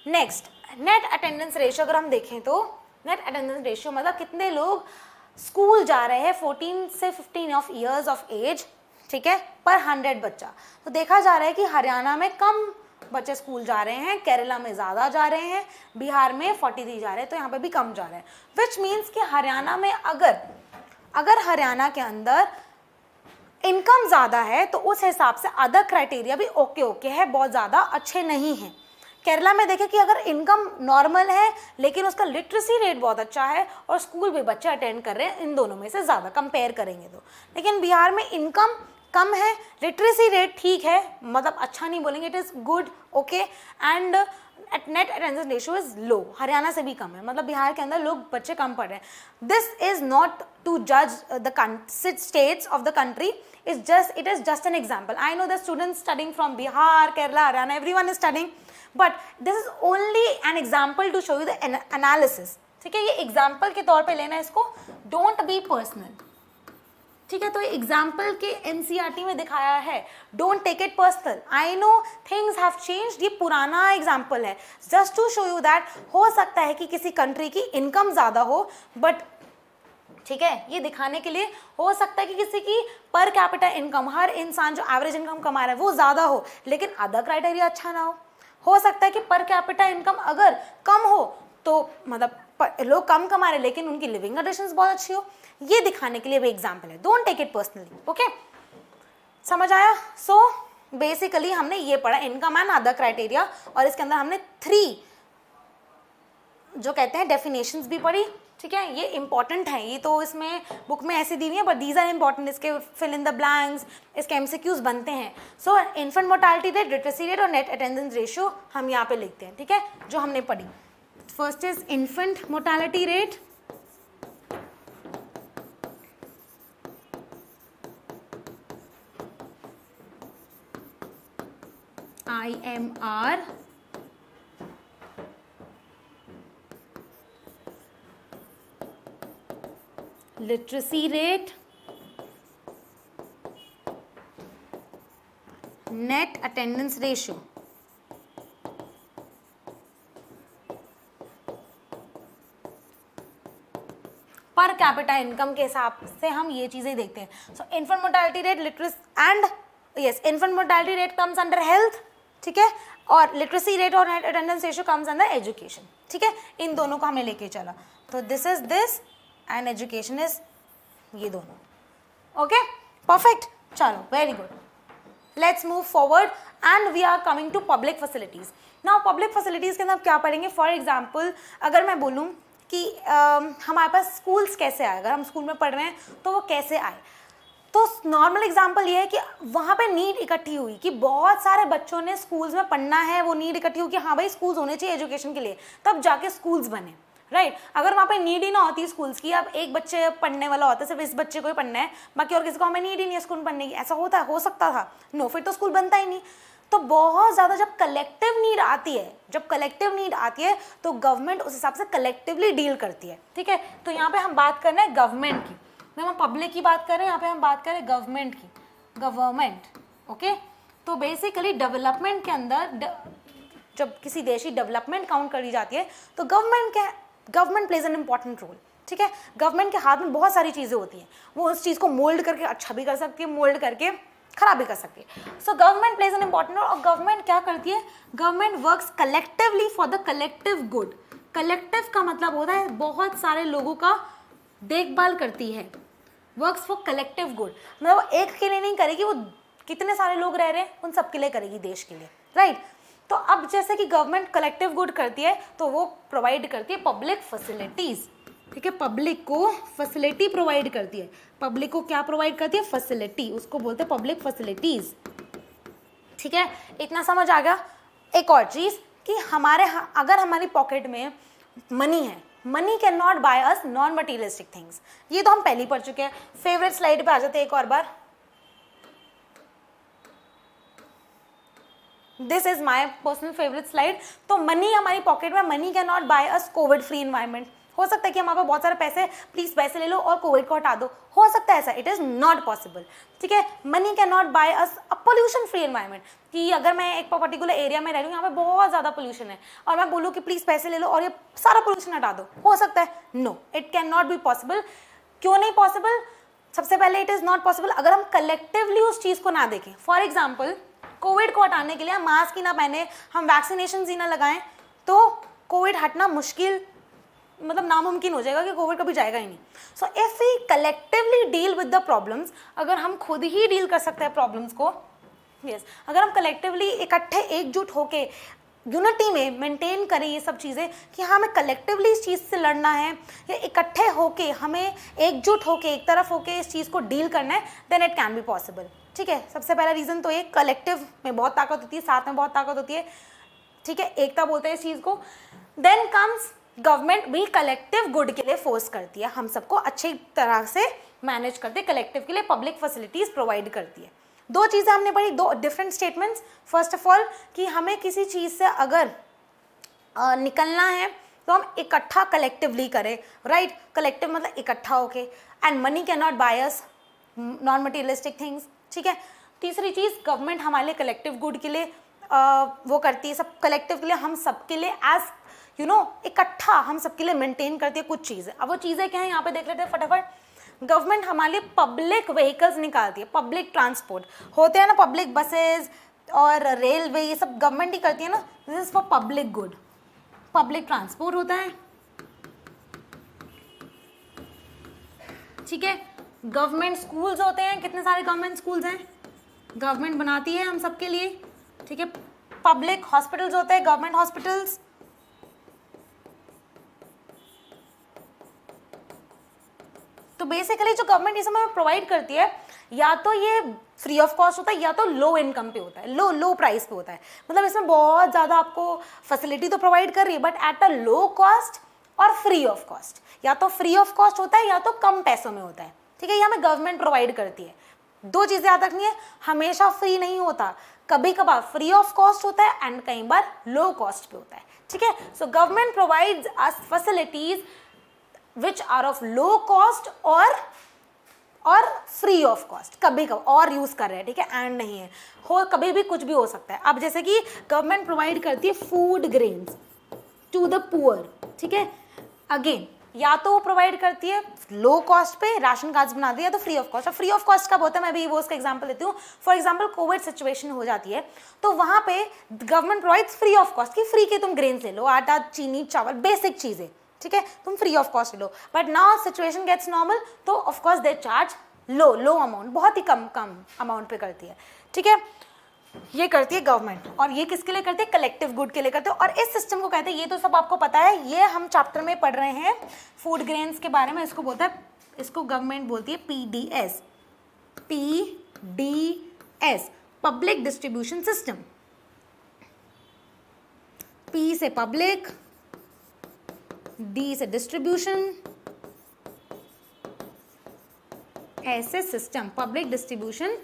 Next net attendance ratio अगर हम देखें तो नेट अटेंडेंस रेशियो मतलब कितने लोग स्कूल जा रहे हैं 14 से 15 ऑफ ईयर्स ऑफ एज, ठीक है, पर 100 बच्चा। तो देखा जा रहा है कि हरियाणा में कम बच्चे स्कूल जा रहे हैं, केरला में ज़्यादा जा रहे हैं, बिहार में 43 जा रहे हैं, तो यहाँ पे भी कम जा रहे हैं, विच मीन्स कि हरियाणा में अगर हरियाणा के अंदर इनकम ज़्यादा है तो उस हिसाब से अदर क्राइटेरिया भी ओके है, बहुत ज़्यादा अच्छे नहीं हैं। केरला में देखें कि अगर इनकम नॉर्मल है लेकिन उसका लिटरेसी रेट बहुत अच्छा है और स्कूल भी बच्चे अटेंड कर रहे हैं, इन दोनों में से ज़्यादा कंपेयर करेंगे तो। लेकिन बिहार में इनकम कम है, लिटरेसी रेट ठीक है, मतलब अच्छा नहीं बोलेंगे, it is good, okay, and net attendance ratio is low, Haryana से भी कम है, मतलब बिहार के अंदर लोग बच्चे कम पढ़ रहे हैं। दिस इज नॉट टू जज the states of the country, it is just an example. I know the students studying from Bihar, Kerala, Haryana, everyone is studying, but this is only an example to show you the analysis. ठीक है, ये example के तौर पे लेना है इसको, don't be personal, ठीक है। तो ये एग्जाम्पल के एनसीईआरटी में दिखाया है, don't take it personal. I know things have changed, ये पुराना एग्जाम्पल है, just to show you that हो सकता है कि किसी कंट्री की इनकम ज़्यादा हो, बट ठीक है, ये दिखाने के लिए हो सकता है कि किसी की पर कैपिटा इनकम, हर इंसान जो एवरेज इनकम कमा रहा है वो ज़्यादा हो लेकिन अदर क्राइटेरिया अच्छा ना हो सकता है कि पर कैपिटा इनकम अगर कम हो तो मतलब लोग कम कमा रहे लेकिन उनकी लिविंग कंडीशंस बहुत अच्छी हो, ये दिखाने के लिए भी एग्जाम्पल है, don't take it personally, okay, समझ आया। सो बेसिकली हमने ये पढ़ा इनकम एंड अदर क्राइटेरिया, और इसके अंदर हमने 3 जो कहते हैं डेफिनेशंस भी पढ़ी, ठीक है, ये इंपॉर्टेंट है, ये तो इसमें बुक में ऐसे दी हुई है बट दीज आर इंपॉर्टेंट, इसके फिल इन द ब्लैंक्स, इसके एमसीक्यूज बनते हैं। So infant mortality rate, literacy rate और नेट अटेंडेंस रेशियो हम यहाँ पे लिखते हैं, ठीक है, जो हमने पढ़ी। First is infant mortality rate, IMR, literacy rate, net attendance ratio, per capita income के हिसाब से हम ये चीजें देखते हैं। So infant mortality rate, literacy and yes, infant mortality rate comes under health, ठीक है, और लिटरेसी रेट और net attendance ratio comes under education, ठीक है, इन दोनों को हमने लेके चला। तो this is this and education is ये दोनों, ओके, परफेक्ट, चलो very good, let's move forward and we are coming to public facilities. Now public facilities के अंदर क्या पढ़ेंगे, फॉर एग्जाम्पल अगर मैं बोलूँ कि हमारे पास स्कूल्स कैसे आए, अगर हम स्कूल में पढ़ रहे हैं तो वो कैसे आए, तो नॉर्मल एग्जांपल ये है कि वहाँ पे नीड इकट्ठी हुई कि बहुत सारे बच्चों ने स्कूल्स में पढ़ना है, वो नीड इकट्ठी हुई कि हाँ भाई स्कूल्स होने चाहिए एजुकेशन के लिए, तब जाके स्कूल्स बने, राइट। अगर वहाँ पे नीड ही ना होती स्कूल्स की, अब एक बच्चे पढ़ने वाला होता है, सिर्फ इस बच्चे को ही पढ़ना है, बाकी और किसी को हमें नीड ही नहीं है स्कूल पढ़ने की, ऐसा होता हो सकता था, नो, फिर तो स्कूल बनता ही नहीं। तो बहुत ज़्यादा जब कलेक्टिव नीड आती है तो गवर्नमेंट उस हिसाब से कलेक्टिवली डील करती है, ठीक है। तो यहाँ पे हम बात कर रहे हैं गवर्नमेंट की, हम पब्लिक की बात कर रहे हैं, यहाँ पे हम बात करें गवर्नमेंट की, गवर्नमेंट, ओके। तो बेसिकली डेवलपमेंट के अंदर जब किसी देश की डेवलपमेंट काउंट करी जाती है तो government plays an important role, ठीक है। गवर्नमेंट के हाथ में बहुत सारी चीज़ें होती हैं, वो उस चीज़ को मोल्ड करके अच्छा भी कर सकती है, मोल्ड करके खराब भी कर सकती है। So government plays an important role, और गवर्नमेंट क्या करती है, government works collectively for the collective good. Collective का मतलब होता है बहुत सारे लोगों का देखभाल करती है, वर्क्स फॉर कलेक्टिव गुड, मतलब एक के लिए नहीं करेगी, वो कितने सारे लोग रह रहे हैं उन सब के लिए करेगी, देश के लिए, राइट। तो अब जैसे कि गवर्नमेंट कलेक्टिव गुड करती है तो वो प्रोवाइड करती है पब्लिक फैसिलिटीज, ठीक है, पब्लिक को फैसिलिटी प्रोवाइड करती है, पब्लिक को क्या प्रोवाइड करती है, फैसिलिटी, उसको बोलते हैं पब्लिक फैसिलिटीज, ठीक है। इतना समझ आ गया। एक और चीज कि अगर हमारी पॉकेट में मनी है, money can not buy us non materialistic things, ये तो हम पहले ही पढ़ चुके हैं। फेवरेट स्लाइड पे आ जाते हैं एक और बार, this is my personal favourite slide. तो मनी हमारी पॉकेट में, money can not buy us covid free environment, हो सकता है कि हमारे पास बहुत सारे पैसे, प्लीज पैसे ले लो और कोविड को हटा दो, हो सकता है ऐसा, इट इज नॉट पॉसिबल, ठीक है। Money can not buy us a pollution free environment, कि अगर मैं एक पर्टिकुलर एरिया में रह रही हूँ, यहाँ पे बहुत ज्यादा पोल्यूशन है और मैं बोलूँ कि प्लीज पैसे ले लो और ये सारा पोल्यूशन हटा दो, हो सकता है? No, it can not be possible. क्यों नहीं पॉसिबल? सबसे पहले इट इज नॉट पॉसिबल अगर हम कलेक्टिवली उस चीज को ना देखें। फॉर एग्जाम्पल, कोविड को हटाने के लिए हम मास्क ही ना पहने, हम वैक्सीनेशन ही ना लगाएं, तो कोविड हटना मुश्किल, मतलब नामुमकिन हो जाएगा कि कोविड कभी जाएगा ही नहीं। So if we collectively deal with the problems, अगर हम खुद ही डील कर सकते हैं प्रॉब्लम्स को, यस, अगर हम कलेक्टिवली इकट्ठे एकजुट होके यूनिटी में मेंटेन करें ये सब चीज़ें कि हाँ हमें कलेक्टिवली इस चीज़ से लड़ना है, या इकट्ठे होके हमें एकजुट होके एक तरफ होके इस चीज़ को डील करना है, then it can be possible, ठीक है। सबसे पहला रीज़न तो ये कलेक्टिव में बहुत ताकत होती है, साथ में बहुत ताकत होती है, ठीक है, एकता बोलते हैं इस चीज़ को। देन कम्स गवर्नमेंट भी कलेक्टिव गुड के लिए फोर्स करती है, हम सबको अच्छी तरह से मैनेज करते हैं, कलेक्टिव के लिए पब्लिक फैसिलिटीज़ प्रोवाइड करती है। दो चीज़ें हमने पढ़ी, दो different statements. First of all कि हमें किसी चीज़ से अगर निकलना है तो हम इकट्ठा कलेक्टिवली करें, राइट, कलेक्टिव मतलब इकट्ठा होके, and money can not buy us non materialistic things, ठीक है। तीसरी चीज़, गवर्नमेंट हमारे लिए कलेक्टिव गुड के लिए वो करती है, सब कलेक्टिव के लिए, हम सबके लिए एज यू नो इकट्ठा हम सबके लिए मेंटेन करती है कुछ चीज़ें। अब वो चीज़ें क्या है यहाँ पे देख लेते हैं फटाफट। गवर्नमेंट हमारे लिए पब्लिक व्हीकल्स निकालती है, पब्लिक ट्रांसपोर्ट होते हैं ना, पब्लिक बसेस और रेलवे, ये सब गवर्नमेंट ही करती है ना, this is for public good. Public transport होता है, ठीक है। गवर्नमेंट स्कूल्स होते हैं, कितने सारे गवर्नमेंट स्कूल्स हैं, गवर्नमेंट बनाती है हम सबके लिए, ठीक है। पब्लिक हॉस्पिटल्स होते हैं, गवर्नमेंट हॉस्पिटल्स, तो बेसिकली जो गवर्नमेंट इस समय प्रोवाइड करती है, या तो ये फ्री ऑफ कॉस्ट होता है या तो लो इनकम पे होता है, लो प्राइस पे होता है, मतलब इसमें बहुत ज़्यादा आपको फैसिलिटी तो प्रोवाइड कर रही है but at a low cost और फ्री ऑफ कॉस्ट, या तो फ्री ऑफ कॉस्ट होता है या तो कम पैसों में होता है, ठीक है। ये हमें गवर्नमेंट प्रोवाइड करती है। दो चीज़ें याद रखनी है, हमेशा फ्री नहीं होता, कभी कभार फ्री ऑफ कॉस्ट होता है एंड कई बार लो कॉस्ट पे होता है, ठीक है। So government provides us facilities which are of low cost और फ्री ऑफ कॉस्ट, कभी कभी और यूज कर रहे हैं, ठीक है, एंड नहीं है, हो कभी भी कुछ भी हो सकता है। अब जैसे कि गवर्नमेंट प्रोवाइड करती है food grains to the poor, ठीक है, अगेन या तो वो प्रोवाइड करती है लो कॉस्ट पे, राशन कार्ड्स बना दिया, तो फ्री ऑफ कॉस्ट। और फ्री ऑफ कॉस्ट कब होता है, मैं भी वो उसका एग्जांपल देती हूँ। फॉर एग्जांपल कोविड सिचुएशन हो जाती है तो वहाँ पे government provides free of cost की फ्री के तुम ग्रेन्स ले लो, आटा चीनी चावल बेसिक चीज़ें, ठीक है, तुम फ्री ऑफ कॉस्ट लो। But now situation gets normal तो of course they charge low amount, बहुत ही कम अमाउंट पे करती है, ठीक है। ये करती है गवर्नमेंट, और ये किसके लिए करती है, कलेक्टिव गुड के लिए करते हैं। और इस सिस्टम को कहते हैं, ये तो सब आपको पता है, ये हम चैप्टर में पढ़ रहे हैं फूड ग्रेन्स के बारे में, इसको बोलता है, इसको गवर्नमेंट बोलती है PDS, public distribution system. P से पब्लिक, डी से डिस्ट्रीब्यूशन, ऐसे system, public distribution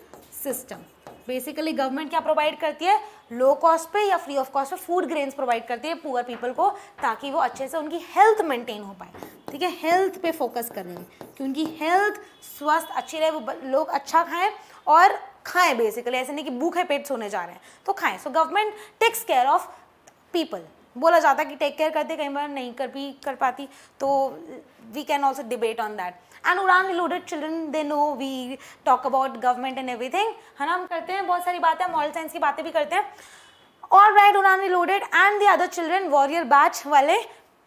system. Basically government क्या प्रोवाइड करती है, लो कॉस्ट पे या फ्री ऑफ कॉस्ट पे फूड ग्रेन्स प्रोवाइड करती है पुअर पीपल को, ताकि वो अच्छे से उनकी हेल्थ मेंटेन हो पाए, ठीक है। हेल्थ पे फोकस कर रहे हैं कि उनकी हेल्थ स्वस्थ अच्छी रहे, वो लोग अच्छा खाएं और खाएं, बेसिकली ऐसे नहीं कि भूखे पेट सोने जा रहे हैं तो खाएं। So government takes care of people, बोला जाता है कि टेक केयर करते, कई बार नहीं कर पाती, तो we can also debate on that. And Udaan reloaded children, they know we talk about government and everything, है ना, हम करते हैं बहुत सारी बातें, मॉरल साइंस की बातें भी करते हैं। ऑल राइट, उड़ान reloaded and the other children warrior batch वाले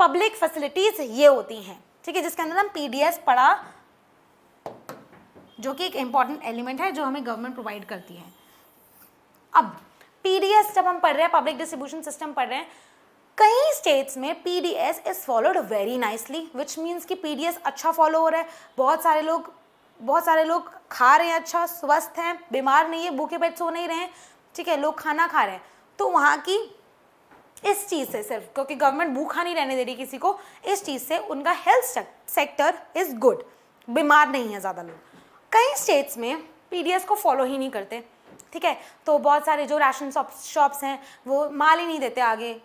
पब्लिक फैसिलिटीज ये होती हैं, ठीक है, जिसके अंदर हम पीडीएस पढ़ा, जो कि एक इंपॉर्टेंट एलिमेंट है जो हमें गवर्नमेंट प्रोवाइड करती है। अब पीडीएस जब हम पढ़ रहे हैं, पब्लिक डिस्ट्रीब्यूशन सिस्टम पढ़ रहे हैं, कई स्टेट्स में PDS is followed very nicely, which means कि पीडीएस अच्छा फॉलो हो रहा है, बहुत सारे लोग खा रहे हैं, अच्छा स्वस्थ हैं, बीमार नहीं है, भूखे पेट सो नहीं रहे हैं, ठीक है, लोग खाना खा रहे हैं। तो वहाँ की इस चीज़ से, सिर्फ क्योंकि गवर्नमेंट भूखा नहीं रहने दे रही किसी को, इस चीज़ से उनका हेल्थ सेक्टर इज गुड, बीमार नहीं है ज़्यादा लोग। कई स्टेट्स में पीडीएस को फॉलो ही नहीं करते, ठीक है, तो बहुत सारे जो राशन शॉप्स हैं वो माल ही नहीं देते आगे,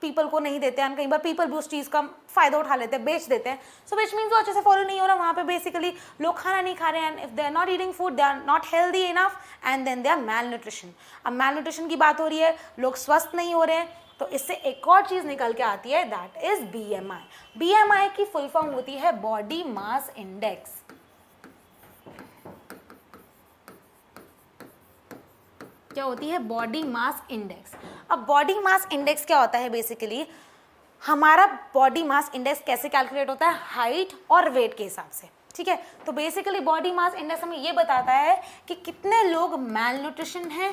पीपल को नहीं देते हैं, कई बार पीपल भी उस चीज़ का फ़ायदा उठा लेते हैं, बेच देते हैं. सो विच मीन्स वो अच्छे से फॉलो नहीं हो रहा, वहाँ पे बेसिकली लोग खाना नहीं खा रहे हैं. If they are not eating food, they are not healthy enough, and then they are malnutrition. अब मैल न्यूट्रिशन की बात हो रही है, लोग स्वस्थ नहीं हो रहे हैं, तो इससे एक और चीज़ निकल के आती है, दैट इज़ BMI. BMI की फुल फॉर्म होती है बॉडी मास इंडेक्स. क्या होती है? Body mass index. अब बॉडी मास इंडेक्स क्या होता है? बेसिकली हमारा बॉडी मास इंडेक्स कैसे कैलकुलेट होता है? हाइट और वेट के हिसाब से. ठीक है, तो बेसिकली बॉडी मास इंडेक्स हमें ये बताता है कि कितने लोग मैल न्यूट्रिशन हैं,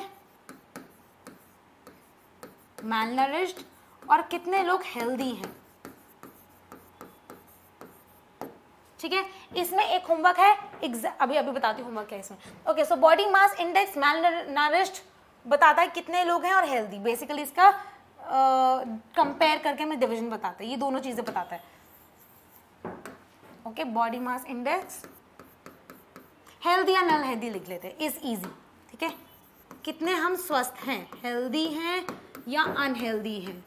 मैलनरिश्ड, और कितने लोग हेल्दी हैं. ठीक है, इसमें एक होमवर्क है, अभी बताती हूँ होमवर्क क्या है इसमें. Okay, so body mass index malnourished बताता है कितने लोग हैं और हेल्दी. बेसिकली इसका कंपेयर करके हमें डिवीजन बताता है, ये दोनों चीजें बताता है. Okay, body mass index healthy या नॉन हेल्दी लिख लेते हैं, इज इजी. ठीक है, कितने हम स्वस्थ हैं, हेल्दी हैं या अनहेल्दी हैं.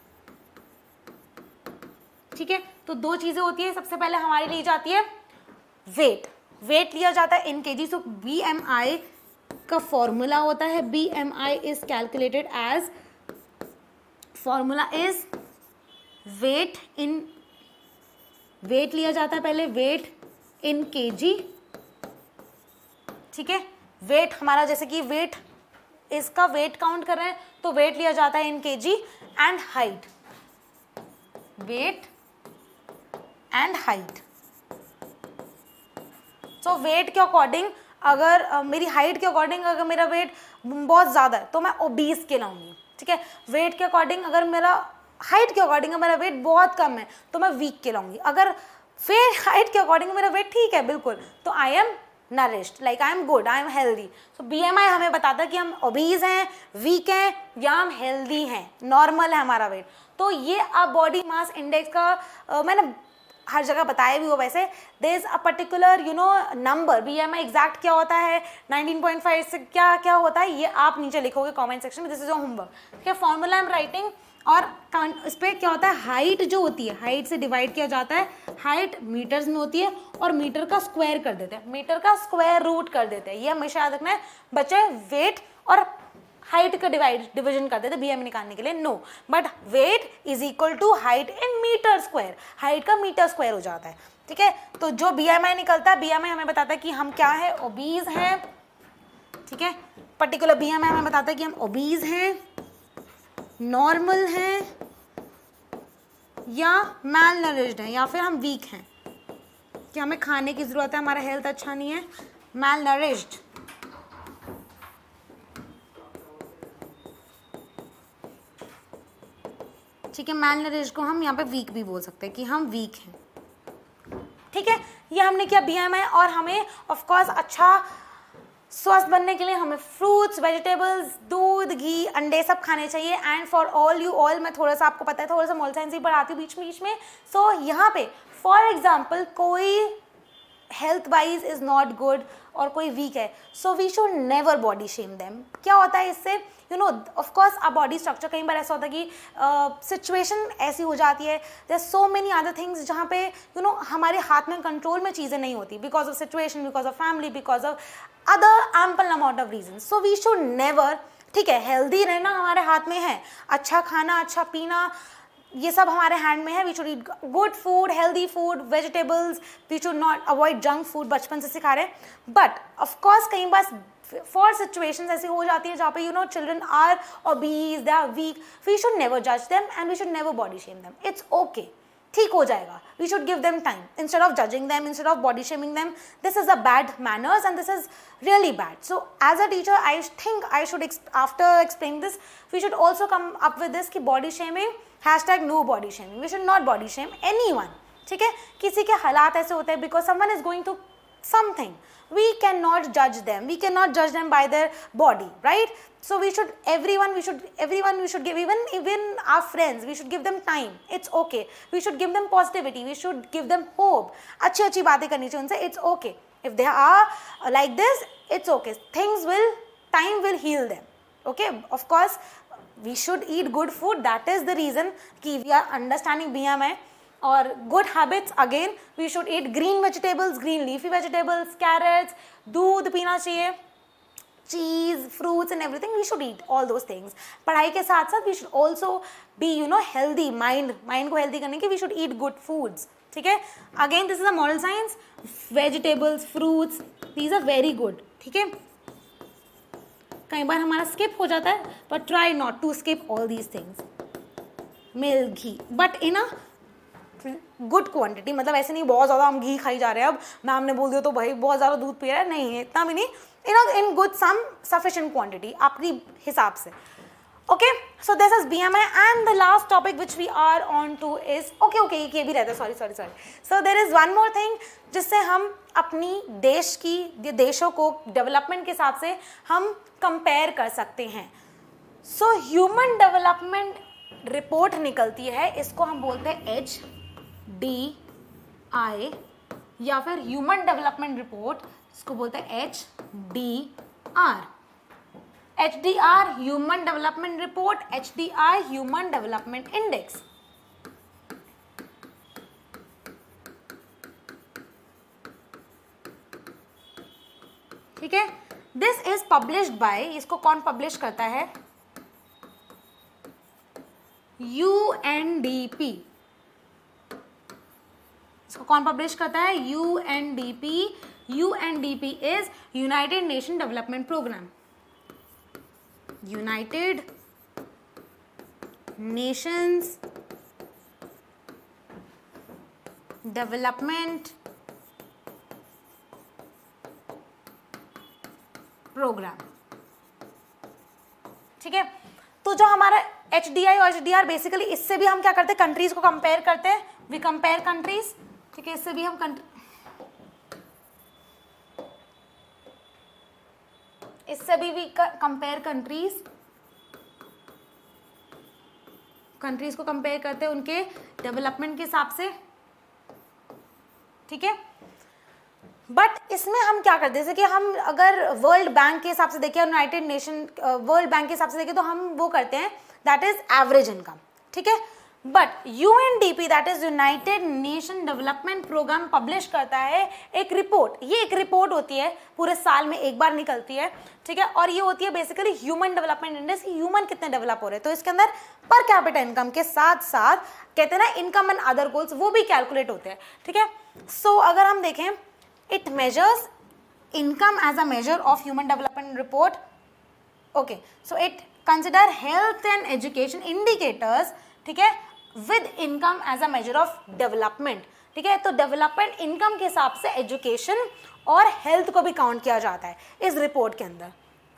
ठीक है, तो दो चीजें होती है. सबसे पहले हमारी ली जाती है वेट. वेट लिया जाता है इन केजी. सो BMI का फॉर्मूला होता है, BMI is calculated as, formula is weight in, weight लिया जाता है पहले, वेट इन केजी. ठीक है, वेट हमारा, जैसे कि वेट, इसका वेट काउंट कर रहे हैं तो वेट लिया जाता है in KG. And height, weight and height. So weight के अकॉर्डिंग, अगर मेरी हाइट के अकॉर्डिंग अगर मेरा वेट बहुत ज़्यादा है तो मैं ओबीज कहलाऊंगी. ठीक है, वेट के अकॉर्डिंग, अगर मेरा हाइट के अकॉर्डिंग मेरा वेट बहुत कम है तो मैं वीक कहलाऊंगी. अगर फिर हाइट के अकॉर्डिंग मेरा वेट ठीक है बिल्कुल, तो I M nourished, like I am good, I am healthy. So BMI हमें बताता है कि हम ओबीज हैं, वीक हैं, या हम हेल्दी हैं, नॉर्मल है हमारा वेट. तो ये अब बॉडी मास इंडेक्स का मैंने हर जगह बताया भी हो. वैसे there is a particular number. BMI exact क्या होता है, 19.5 से क्या क्या होता है, ये आप नीचे लिखोगे कमेंट सेक्शन में. This is your homework. ठीक है, फॉर्मूला आई एम राइटिंग. और इस पर क्या होता है, हाइट जो होती है, हाइट से डिवाइड किया जाता है. हाइट मीटर्स में होती है और मीटर का स्क्वायर कर देते हैं, मीटर का स्क्वायर रूट कर देते हैं. ये हमेशा याद रखना है बच्चे. वेट और हाइट का डिवीजन कर देते BMI निकालने के लिए. No, but weight is equal to height in metre square. Height का मीटर स्क्वायर हो जाता है. ठीक है, तो जो BMI निकलता है, BMI हमें बताता है कि हम क्या है, ओबीज हैं. ठीक है, पर्टिकुलर BMI हमें बताता है कि हम ओबीज हैं, नॉर्मल हैं, या मैल नरिश्ड हैं, या फिर हम वीक हैं, कि हमें खाने की जरूरत है, हमारा हेल्थ अच्छा नहीं है, मैल नरिश्ड. ठीक है, मैल नरिश्ड को हम यहाँ पे वीक भी बोल सकते हैं कि हम वीक हैं. ठीक है, ये हमने किया BMI. और हमें ऑफ कोर्स अच्छा स्वस्थ बनने के लिए हमें फ्रूट्स, वेजिटेबल्स, दूध, घी, अंडे सब खाने चाहिए. And for all you all, मैं थोड़ा सा, आपको पता है थोड़ा सा मोल साइंस ही पढ़ाती हूँ बीच में. सो यहाँ पे फॉर एग्जाम्पल कोई health wise is not good और कोई वीक है, so we should never body shame them. क्या होता है इससे, of course a body structure, कई बार ऐसा होता है कि सिचुएशन ऐसी हो जाती है, there are so many other things जहाँ पे हमारे हाथ में कंट्रोल में चीज़ें नहीं होती, because of situation, because of family, because of other ample amount of reason. So we should never, ठीक है, हेल्दी रहना हमारे हाथ में है, अच्छा खाना, अच्छा पीना, ये सब हमारे हैंड में है. We should eat good food, healthy food, vegetables. We should not avoid junk food, बचपन से सिखा रहे हैं. बट ऑफकोर्स कई बार फॉर सिचुएशंस ऐसी हो जाती है जहाँ पे children are obese, they are weak. We should never जज them and we should never body shame them. It's okay, ठीक हो जाएगा. We should give them time instead of judging them, instead of body shaming them. This is a bad manners and this is really bad. So as a teacher I think I should after explaining this we should also come up with this कि body shaming, #no body shaming. We should not body shame anyone. ठीक है, किसी के हालात ऐसे होते हैं because someone is going through something, we cannot judge them, we cannot judge them by their body, right? So we should we should give, even our friends, we should give them time. It's okay. We should give them positivity, we should give them hope. अच्छी बातें करनी चाहिए उनसे. It's okay. If they are like this, it's okay. Time will heal them. Okay, of course we should eat good food, that is the reason कि we are understanding BMI. और good habits, again we should eat green vegetables, green leafy vegetables, carrots, दूध पीना चाहिए, cheese, fruits and everything, we should eat all those things. पढ़ाई के साथ साथ we should also be healthy, mind को healthy करने के we should eat good foods. ठीक है, again this is a moral science. Vegetables, fruits, these are very good. ठीक है, कई बार हमारा स्किप हो जाता है, but try not to skip all these things. Milk, ghee, but in a good quantity. मतलब ऐसे नहीं बहुत ज़्यादा हम घी खाई जा रहे हैं, अब मैम ने बोल दिया तो भाई बहुत ज़्यादा दूध पी रहा है, नहीं, इतना भी नहीं. In good some sufficient quantity अपनी हिसाब से. Okay, so this is BMI. And the last topic which we are on to is okay ये भी रहता है, sorry. So there is one more thing जिससे हम अपनी देशों को डेवलपमेंट के हिसाब से हम कंपेयर कर सकते हैं. सो ह्यूमन डेवलपमेंट रिपोर्ट निकलती है, इसको हम बोलते हैं HDI, या फिर ह्यूमन डेवलपमेंट रिपोर्ट, इसको बोलते हैं HDR. HDR human development report, HDI human development index. ठीक है, दिस इज पब्लिश्ड बाय, इसको कौन पब्लिश करता है? UNDP. इसको कौन पब्लिश करता है? UNDP. UNDP is United Nation Development Programme. United Nations Development Programme. ठीक है, तो जो हमारा HDI और HDR बेसिकली, इससे भी हम क्या करते हैं? कंट्रीज को कंपेयर करते हैं. We compare countries. ठीक है, इससे भी हम कंपेयर कंट्रीज को कंपेयर करते हैं उनके डेवलपमेंट के हिसाब से. ठीक है, बट इसमें हम क्या करते हैं, जैसे कि हम अगर वर्ल्ड बैंक के हिसाब से देखें, यूनाइटेड नेशन वर्ल्ड बैंक के हिसाब से देखें, तो हम वो करते हैं, दैट इज एवरेज इनकम. ठीक है, but UNDP that is United Nation Development Programme publish करता है एक रिपोर्ट. ये एक रिपोर्ट होती है, पूरे साल में एक बार निकलती है. ठीक है, और ये होती है basically human development index, human कितने डेवलप हो रहे हैं. तो इसके अंदर पर कैपिटा इनकम के साथ साथ कहते हैं ना इनकम एंड अदर गोल्स, वो भी कैलकुलेट होते हैं. ठीक है, सो अगर हम देखें, it measures income as a measure of human development report. Okay, so it consider health and education indicators. ठीक है, with income as a measure of development. ठीक है, तो डेवलपमेंट इनकम के हिसाब से एजुकेशन और हेल्थ को भी काउंट किया जाता है इस रिपोर्ट के अंदर.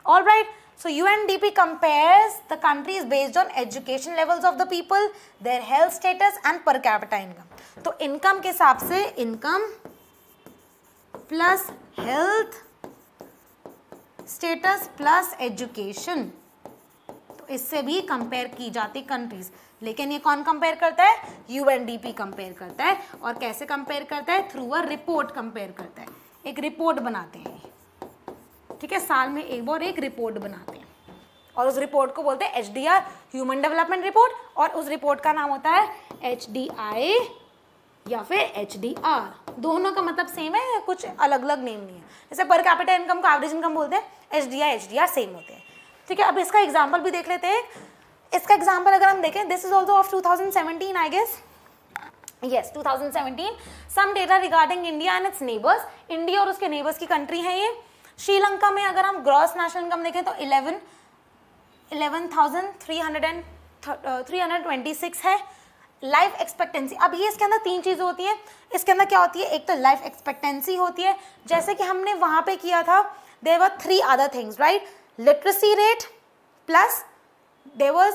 All right, so UNDP compares the countries based on education levels of the people, their health status and per capita income. तो इनकम के हिसाब से income plus health status plus education, तो इससे भी कंपेयर की जाती कंट्रीज. लेकिन ये कौन कंपेयर करता है? UNDP कंपेयर करता है. और कैसे कंपेयर करता है? थ्रू अ रिपोर्ट कंपेयर करता है. एक रिपोर्ट बनाते हैं. ठीक है, साल में एक बार एक रिपोर्ट बनाते हैं, और उस रिपोर्ट को बोलते हैं HDR ह्यूमन डेवलपमेंट रिपोर्ट, और उस रिपोर्ट का नाम होता है HDI या फिर HDR. दोनों का मतलब सेम है, कुछ अलग अलग नेम नहीं है. जैसे पर कैपिटा इनकम को एवरेज इनकम बोलते हैं, HDR सेम होते हैं. ठीक है, अब इसका एग्जांपल भी देख लेते हैं. इसका एग्जांपल अगर हम देखें, this is also of 2017 I guess. Yes, 2017. Some data regarding India and its neighbours. India और उसके नेबर्स की कंट्री है ये. श्रीलंका में अगर हम ग्रॉस नेशनल इनकम देखें तो 11,326 है. लाइफ एक्सपेक्टेंसी, अब ये इसके अंदर तीन चीज़ें होती हैं. इसके अंदर क्या होती है? एक तो लाइफ एक्सपेक्टेंसी होती है, जैसे कि हमने वहाँ पे किया था. There were 3 other things, right? Literacy rate plus there was,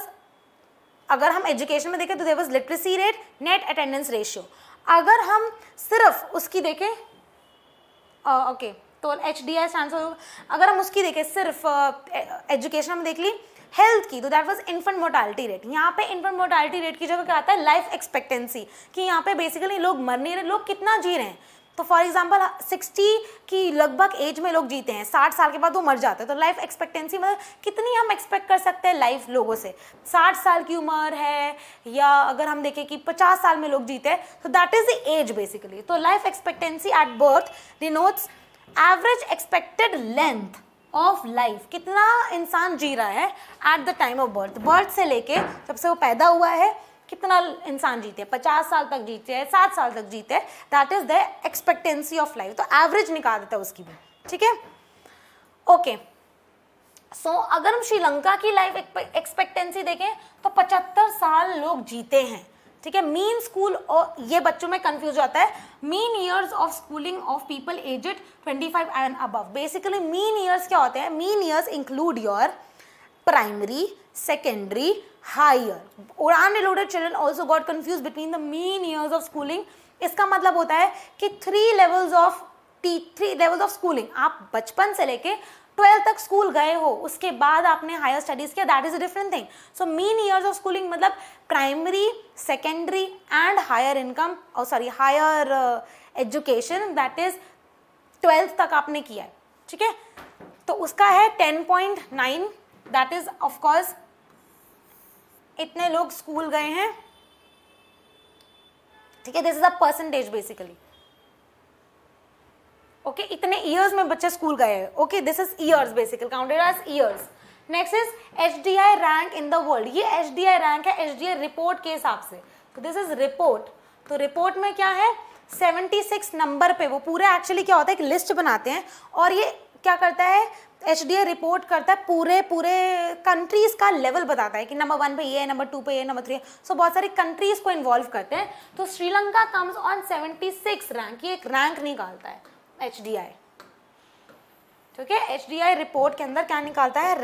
अगर हम एजुकेशन में देखें तो there was literacy rate, net attendance ratio. अगर हम सिर्फ उसकी देखें, ओके, तो HDI स्टैंड्स फॉर, अगर हम उसकी देखें सिर्फ एजुकेशन में देख ली हेल्थ की, तो that was infant mortality rate. यहाँ पे इन्फेंट मोर्टालिटी रेट की जगह क्या आता है? लाइफ एक्सपेक्टेंसी, कि यहाँ पे बेसिकली लोग मर नहीं रहे, लोग कितना जी रहे हैं. तो फॉर एग्जांपल 60 की लगभग एज में लोग जीते हैं, 60 साल के बाद वो मर जाते हैं, तो लाइफ एक्सपेक्टेंसी मतलब कितनी हम एक्सपेक्ट कर सकते हैं लाइफ लोगों से, 60 साल की उम्र है, या अगर हम देखें कि 50 साल में लोग जीते हैं, तो that is the age basically. तो life expectancy at birth denotes average expected length of life, कितना इंसान जी रहा है at the time of birth, birth से लेके जब से वो पैदा हुआ है कितना इंसान जीते हैं, 50 साल तक जीते हैं, 60 साल तक जीते हैं, that is the expectancy of life. तो एवरेज निकाल देता है उसकी भी, ठीक है। ओके, सो अगर हम श्रीलंका की लाइफ एक्सपेक्टेंसी देखें तो 75 साल लोग जीते हैं, ठीक है। मीन स्कूल, और ये बच्चों में कंफ्यूज होता है, mean years of schooling of people aged 25 and above. Basically mean years क्या होते हैं, mean years include your primary, secondary, higher. और अनरिलोडेड children also got confuse between the mean years of schooling. इसका मतलब होता है कि 3 लेवल्स ऑफ स्कूलिंग, आप बचपन से लेके 12 तक स्कूल गए हो, उसके बाद आपने हायर स्टडीज किया, that is a different thing. So mean years of schooling मतलब primary, secondary and higher income, और sorry higher education, that is 12th तक आपने किया है, ठीक है। तो उसका है 10.9, दैट इज ऑफ कोर्स इतने लोग स्कूल गए हैं, ठीक है। This is a percentage basically, okay, इतने ईयर्स में बच्चे स्कूल गए हैं, okay, this is years basically counted as years. Next is HDI rank in the world, ये HDI रैंक है HDI रिपोर्ट के हिसाब से, तो दिस इज रिपोर्ट। तो रिपोर्ट में क्या है, 76 नंबर पे वो पूरे एक्चुअली क्या होता है, एक लिस्ट बनाते हैं, और ये क्या करता है, HDI रिपोर्ट करता है, पूरे कंट्रीज का लेवल बताता है कि नंबर 1 पे ये है, नंबर 2 पे ये, नंबर 3, सो बहुत सारी कंट्रीज को इन्वॉल्व करते हैं। तो श्रीलंका कम्स ऑन 76 रैंक, ये एक रैंक निकालता है HDI, ठीक है। HDI रिपोर्ट के अंदर क्या निकालता है,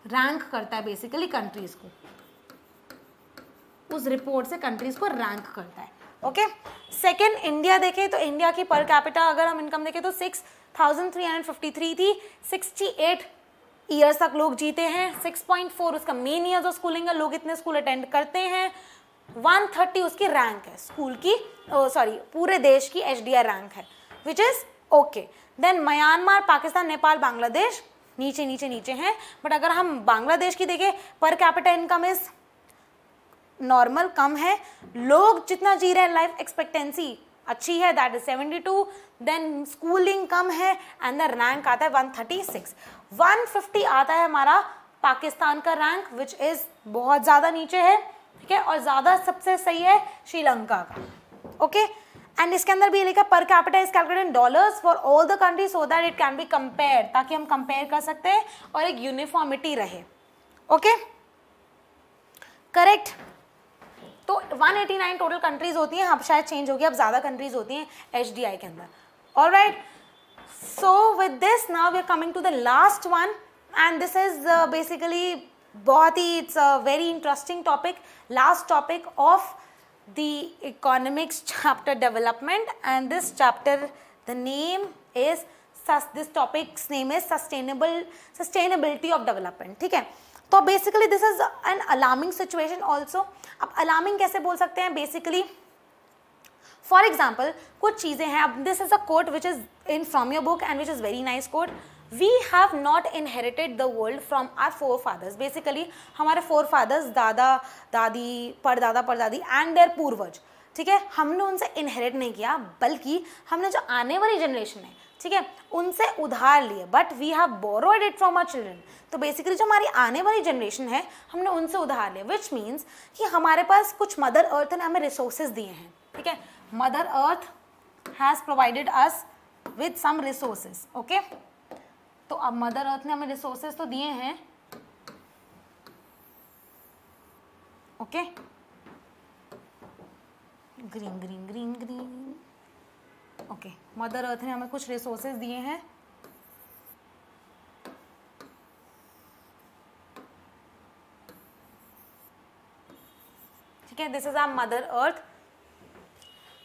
रैंक करता है बेसिकली कंट्रीज को, उस रिपोर्ट से कंट्रीज को रैंक करता है, ओके। सेकेंड इंडिया देखें तो इंडिया की पर कैपिटा अगर हम इनकम देखें तो 6,353 थी, 68 ईयर्स तक लोग जीते हैं, 6.4 उसका मेन ईयर्स ऑफ स्कूलिंग है, लोग इतने स्कूल अटेंड करते हैं, 130 उसकी रैंक है स्कूल की, सॉरी पूरे देश की HDI रैंक है, which is okay. Then Myanmar, Pakistan, Nepal, Bangladesh नीचे नीचे नीचे हैं, बट अगर हम बांग्लादेश की देखें per capita income is normal, कम है, लोग जितना जी रहे हैं लाइफ एक्सपेक्टेंसी अच्छी है, दैट इज 72, देन स्कूलिंग कम है, एंड द रैंक आता है 136। 150 आता है हमारा पाकिस्तान का रैंक, विच इज बहुत ज़्यादा नीचे है, ठीक है, और ज़्यादा सबसे सही है श्रीलंका का, ओके। एंड इसके अंदर भी लिखा per capita is calculated in dollars for all the countries so that it can be compare, ताकि हम कंपेयर कर सकते हैं और एक यूनिफॉर्मिटी रहे, ओके, करेक्ट। तो 189 टोटल कंट्रीज होती हैं, अब शायद चेंज होगी, अब ज़्यादा कंट्रीज होती हैं HDI के अंदर, alright. So with this now we are coming to the last one, and this is basically बहुत ही, it's a very interesting topic, last topic of the economics chapter development, and this chapter the name is, this topic's name is sustainability of development, ठीक है। तो basically this is an alarming situation also. अब alarming कैसे बोल सकते हैं, basically for example कुछ चीज़ें हैं, अब this is a quote which is in from your book and which is very nice quote, we have not inherited the world from our forefathers. Basically हमारे forefathers, दादा दादी, परदादा परदादी and there पूर्वज, ठीक है, हमने उनसे इनहेरिट नहीं किया, बल्कि हमने जो आने वाली जनरेशन है, ठीक है, उनसे उधार लिए, but we have borrowed it from our children. तो बेसिकली जो हमारी आने वाली जनरेशन है, हमने उनसे उधार लिया, विच मीन्स कि हमारे पास कुछ मदर अर्थ ने हमें रिसोर्सेज दिए हैं, ठीक है, mother earth has provided us with some resources, okay. तो अब मदर अर्थ ने हमें रिसोर्सेज तो दिए हैं, okay, green green green green, okay, mother earth ने हमें कुछ रिसोर्सेज दिए हैं, ठीक है, this is our mother earth,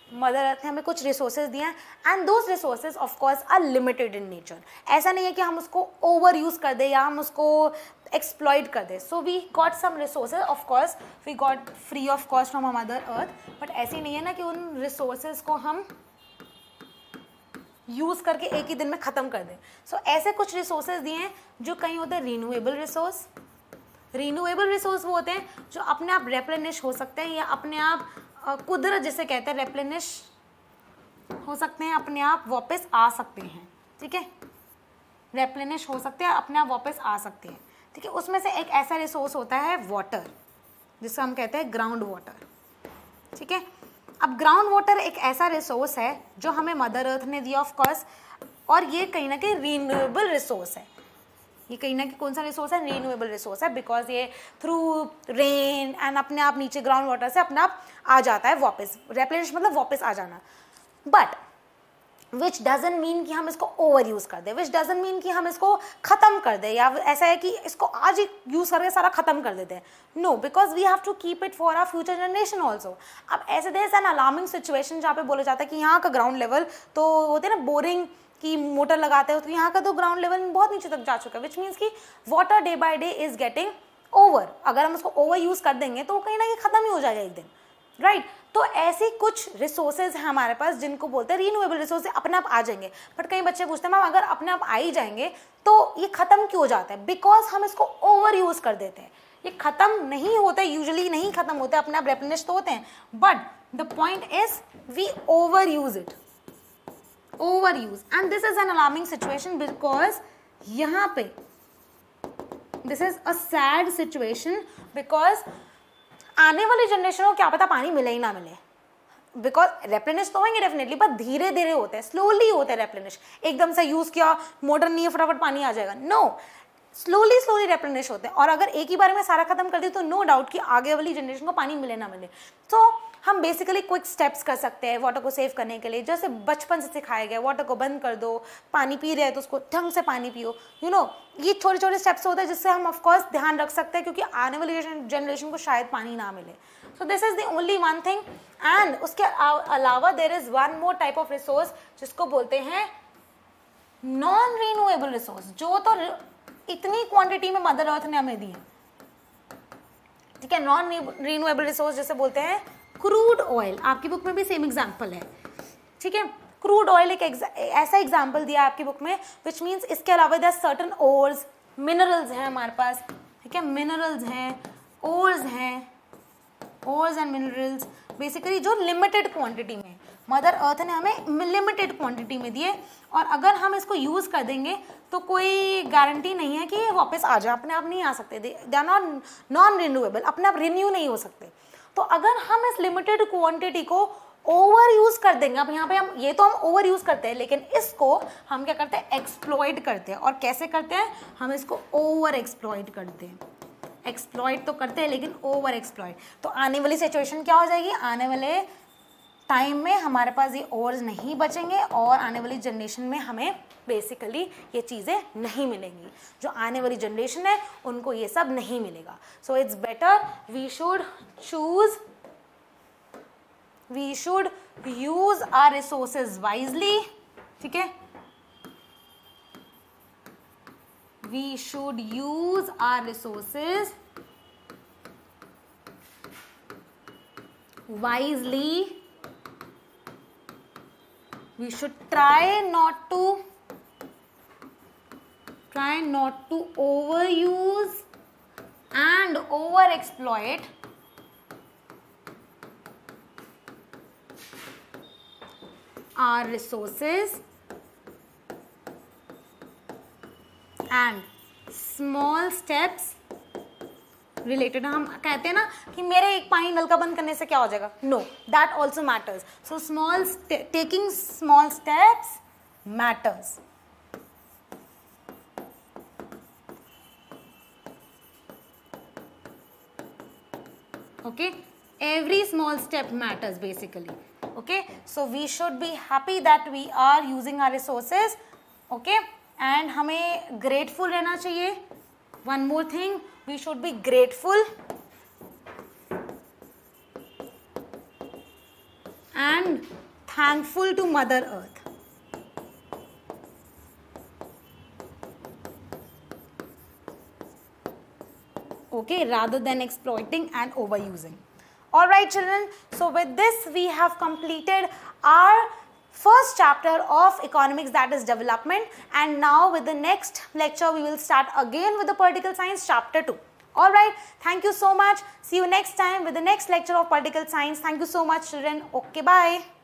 mother earth ने हमें कुछ रिसोर्सेज दिए हैं and those resources of course are limited in nature. ऐसा नहीं है कि हम उसको ओवर यूज कर दें या हम उसको एक्सप्लॉइट कर दें। So we got some resources, of course we got free of cost from mother earth, but ऐसे नहीं है ना कि उन रिसोर्सेज को हम यूज करके एक ही दिन में खत्म कर दें। सो ऐसे कुछ रिसोर्सेज दिए हैं जो कहीं होते हैं रिन्यूएबल रिसोर्स। रिन्यूएबल रिसोर्स वो होते हैं जो अपने आप रेप्लेनिश हो सकते हैं या अपने आप कुदरत जिसे कहते हैं रेप्लेनिश हो सकते हैं, अपने आप वापस आ सकते हैं। ठीक है, रेप्लेनिश हो सकते हैं, अपने आप वापस आ सकते हैं। ठीक है, उसमें से एक ऐसा रिसोर्स होता है वाटर, जिसको हम कहते हैं ग्राउंड वाटर। ठीक है, अब ग्राउंड वाटर एक ऐसा रिसोर्स है जो हमें मदर अर्थ ने दिया ऑफ कोर्स, और ये कहीं ना कहीं रिन्यूएबल रिसोर्स है। ये कहीं ना कहीं कौन सा रिसोर्स है? रिन्यूएबल रिसोर्स है, बिकॉज ये थ्रू रेन एंड अपने आप नीचे ग्राउंड वाटर से अपने आप आ जाता है वापस। रेप्लेनिश मतलब वापस आ जाना। बट विच डजंट मीन कि हम इसको ओवर यूज कर दे, विच डजंट मीन कि हम इसको खत्म कर दे, या ऐसा है कि इसको आज ही यूज करके सारा खत्म कर देते हैं। No, because we have to keep it for our future generation also. अब ऐसे देर एन अलार्मिंग सिचुएशन जहाँ पे बोला जाता है कि यहाँ का ग्राउंड लेवल तो होते हैं ना, बोरिंग की मोटर लगाते हो, तो यहाँ का तो ग्राउंड लेवल बहुत नीचे तक जा चुका है, विच मीन्स कि water day by day is getting over. अगर हम उसको ओवर यूज कर देंगे तो कहीं ना कहीं खत्म ही हो जाएगा एक दिन, राइट? तो ऐसी कुछ रिसोर्सेज हैं हमारे पास जिनको बोलते हैं रिन्यूएबल रिसोर्सेज, अपने आप आ जाएंगे। बट कई बच्चे पूछते हैं मैम अगर अपने आप आ ही जाएंगे तो ये खत्म क्यों हो जाता है? बिकॉज हम इसको ओवर यूज कर देते हैं। ये खत्म नहीं होता, यूजुअली नहीं खत्म होते, अपने आप रेप्लेनिश तो होते हैं, but the point is we overuse it, overuse, and this is an alarming situation because यहाँ पे this is a sad situation because आने वाली जनरेशन को क्या पता पानी मिले ही ना मिले, बिकॉज रेप्लेनिश तो होंगे डेफिनेटली, पर धीरे धीरे होते हैं, स्लोली होते हैं रेप्लेनिश। एकदम से यूज किया, मोटर नहीं है, फटाफट पानी आ जाएगा, नो, स्लोली स्लोली रेप्लेनिश होते हैं। और अगर एक ही बार में सारा खत्म कर दिए तो नो डाउट कि आगे वाली जनरेशन को पानी मिले ना मिले। तो हम बेसिकली क्विक स्टेप्स कर सकते हैं वाटर को सेव करने के लिए, जैसे बचपन से सिखाया गया, वाटर को बंद कर दो, पानी पी रहे हैं तो उसको ढंग से पानी पियो, यू नो, ये छोटे छोटे स्टेप्स होते हैं जिससे हम ऑफकोर्स ध्यान रख सकते हैं, क्योंकि आने वाली जनरेशन को शायद पानी ना मिले। सो this is the only one thing. And उसके अलावा देर is one more type of resource जिसको बोलते हैं नॉन रिन्यूएबल रिसोर्स, जो तो इतनी क्वांटिटी में मदर अर्थ ने हमें दी है। ठीक है, नॉन रिन्यूएबल रिसोर्स जैसे बोलते हैं क्रूड ऑयल, आपकी बुक में भी सेम एग्जांपल है। ठीक है, क्रूड ऑयल एक ऐसा एग्जांपल दिया है आपकी बुक में, विच मीन्स इसके अलावा देयर सर्टेन ओर्स, मिनरल्स हैं हमारे पास। ठीक है, मिनरल्स हैं, ओर्स हैं, ओर्स एंड मिनरल्स बेसिकली जो लिमिटेड क्वांटिटी में मदर अर्थ ने हमें लिमिटेड क्वांटिटी में दिए, और अगर हम इसको यूज कर देंगे तो कोई गारंटी नहीं है कि ये वापस आ जाए, अपने आप नहीं आ सकते, दे आर नॉन रिन्यूएबल, अपने आप रिन्यू नहीं हो सकते। तो अगर हम इस लिमिटेड क्वांटिटी को ओवर यूज कर देंगे, अब यहाँ पे हम ये तो हम ओवर यूज करते हैं, लेकिन इसको हम क्या करते हैं? एक्सप्लॉइट करते हैं। और कैसे करते हैं? हम इसको ओवर एक्सप्लॉइट करते हैं। एक्सप्लॉइट तो करते हैं लेकिन ओवर एक्सप्लॉइट। तो आने वाली सिचुएशन क्या हो जाएगी? आने वाले टाइम में हमारे पास ये ओर्स नहीं बचेंगे और आने वाली जनरेशन में हमें बेसिकली ये चीज़ें नहीं मिलेंगी। जो आने वाली जनरेशन है उनको ये सब नहीं मिलेगा। So it's better we should use our resources wisely. ठीक है, we should use our resources wisely. We should try not to overuse and overexploit our resources, and small steps related. हम कहते हैं ना कि मेरे एक पानी नल का बंद करने से क्या हो जाएगा, no, that also matters. So taking small steps matters. okay, every small step matters basically. Okay, so we should be happy that we are using our resources. Okay, and हमें grateful रहना चाहिए. One more thing, we should be grateful and thankful to Mother Earth. Okay, rather than exploiting and overusing. All right, children, so with this we have completed our first chapter of economics, that is development, and now with the next lecture we will start again with the political science chapter 2. All right, thank you so much. See you next time with the next lecture of political science. Thank you so much, children. Okay, bye.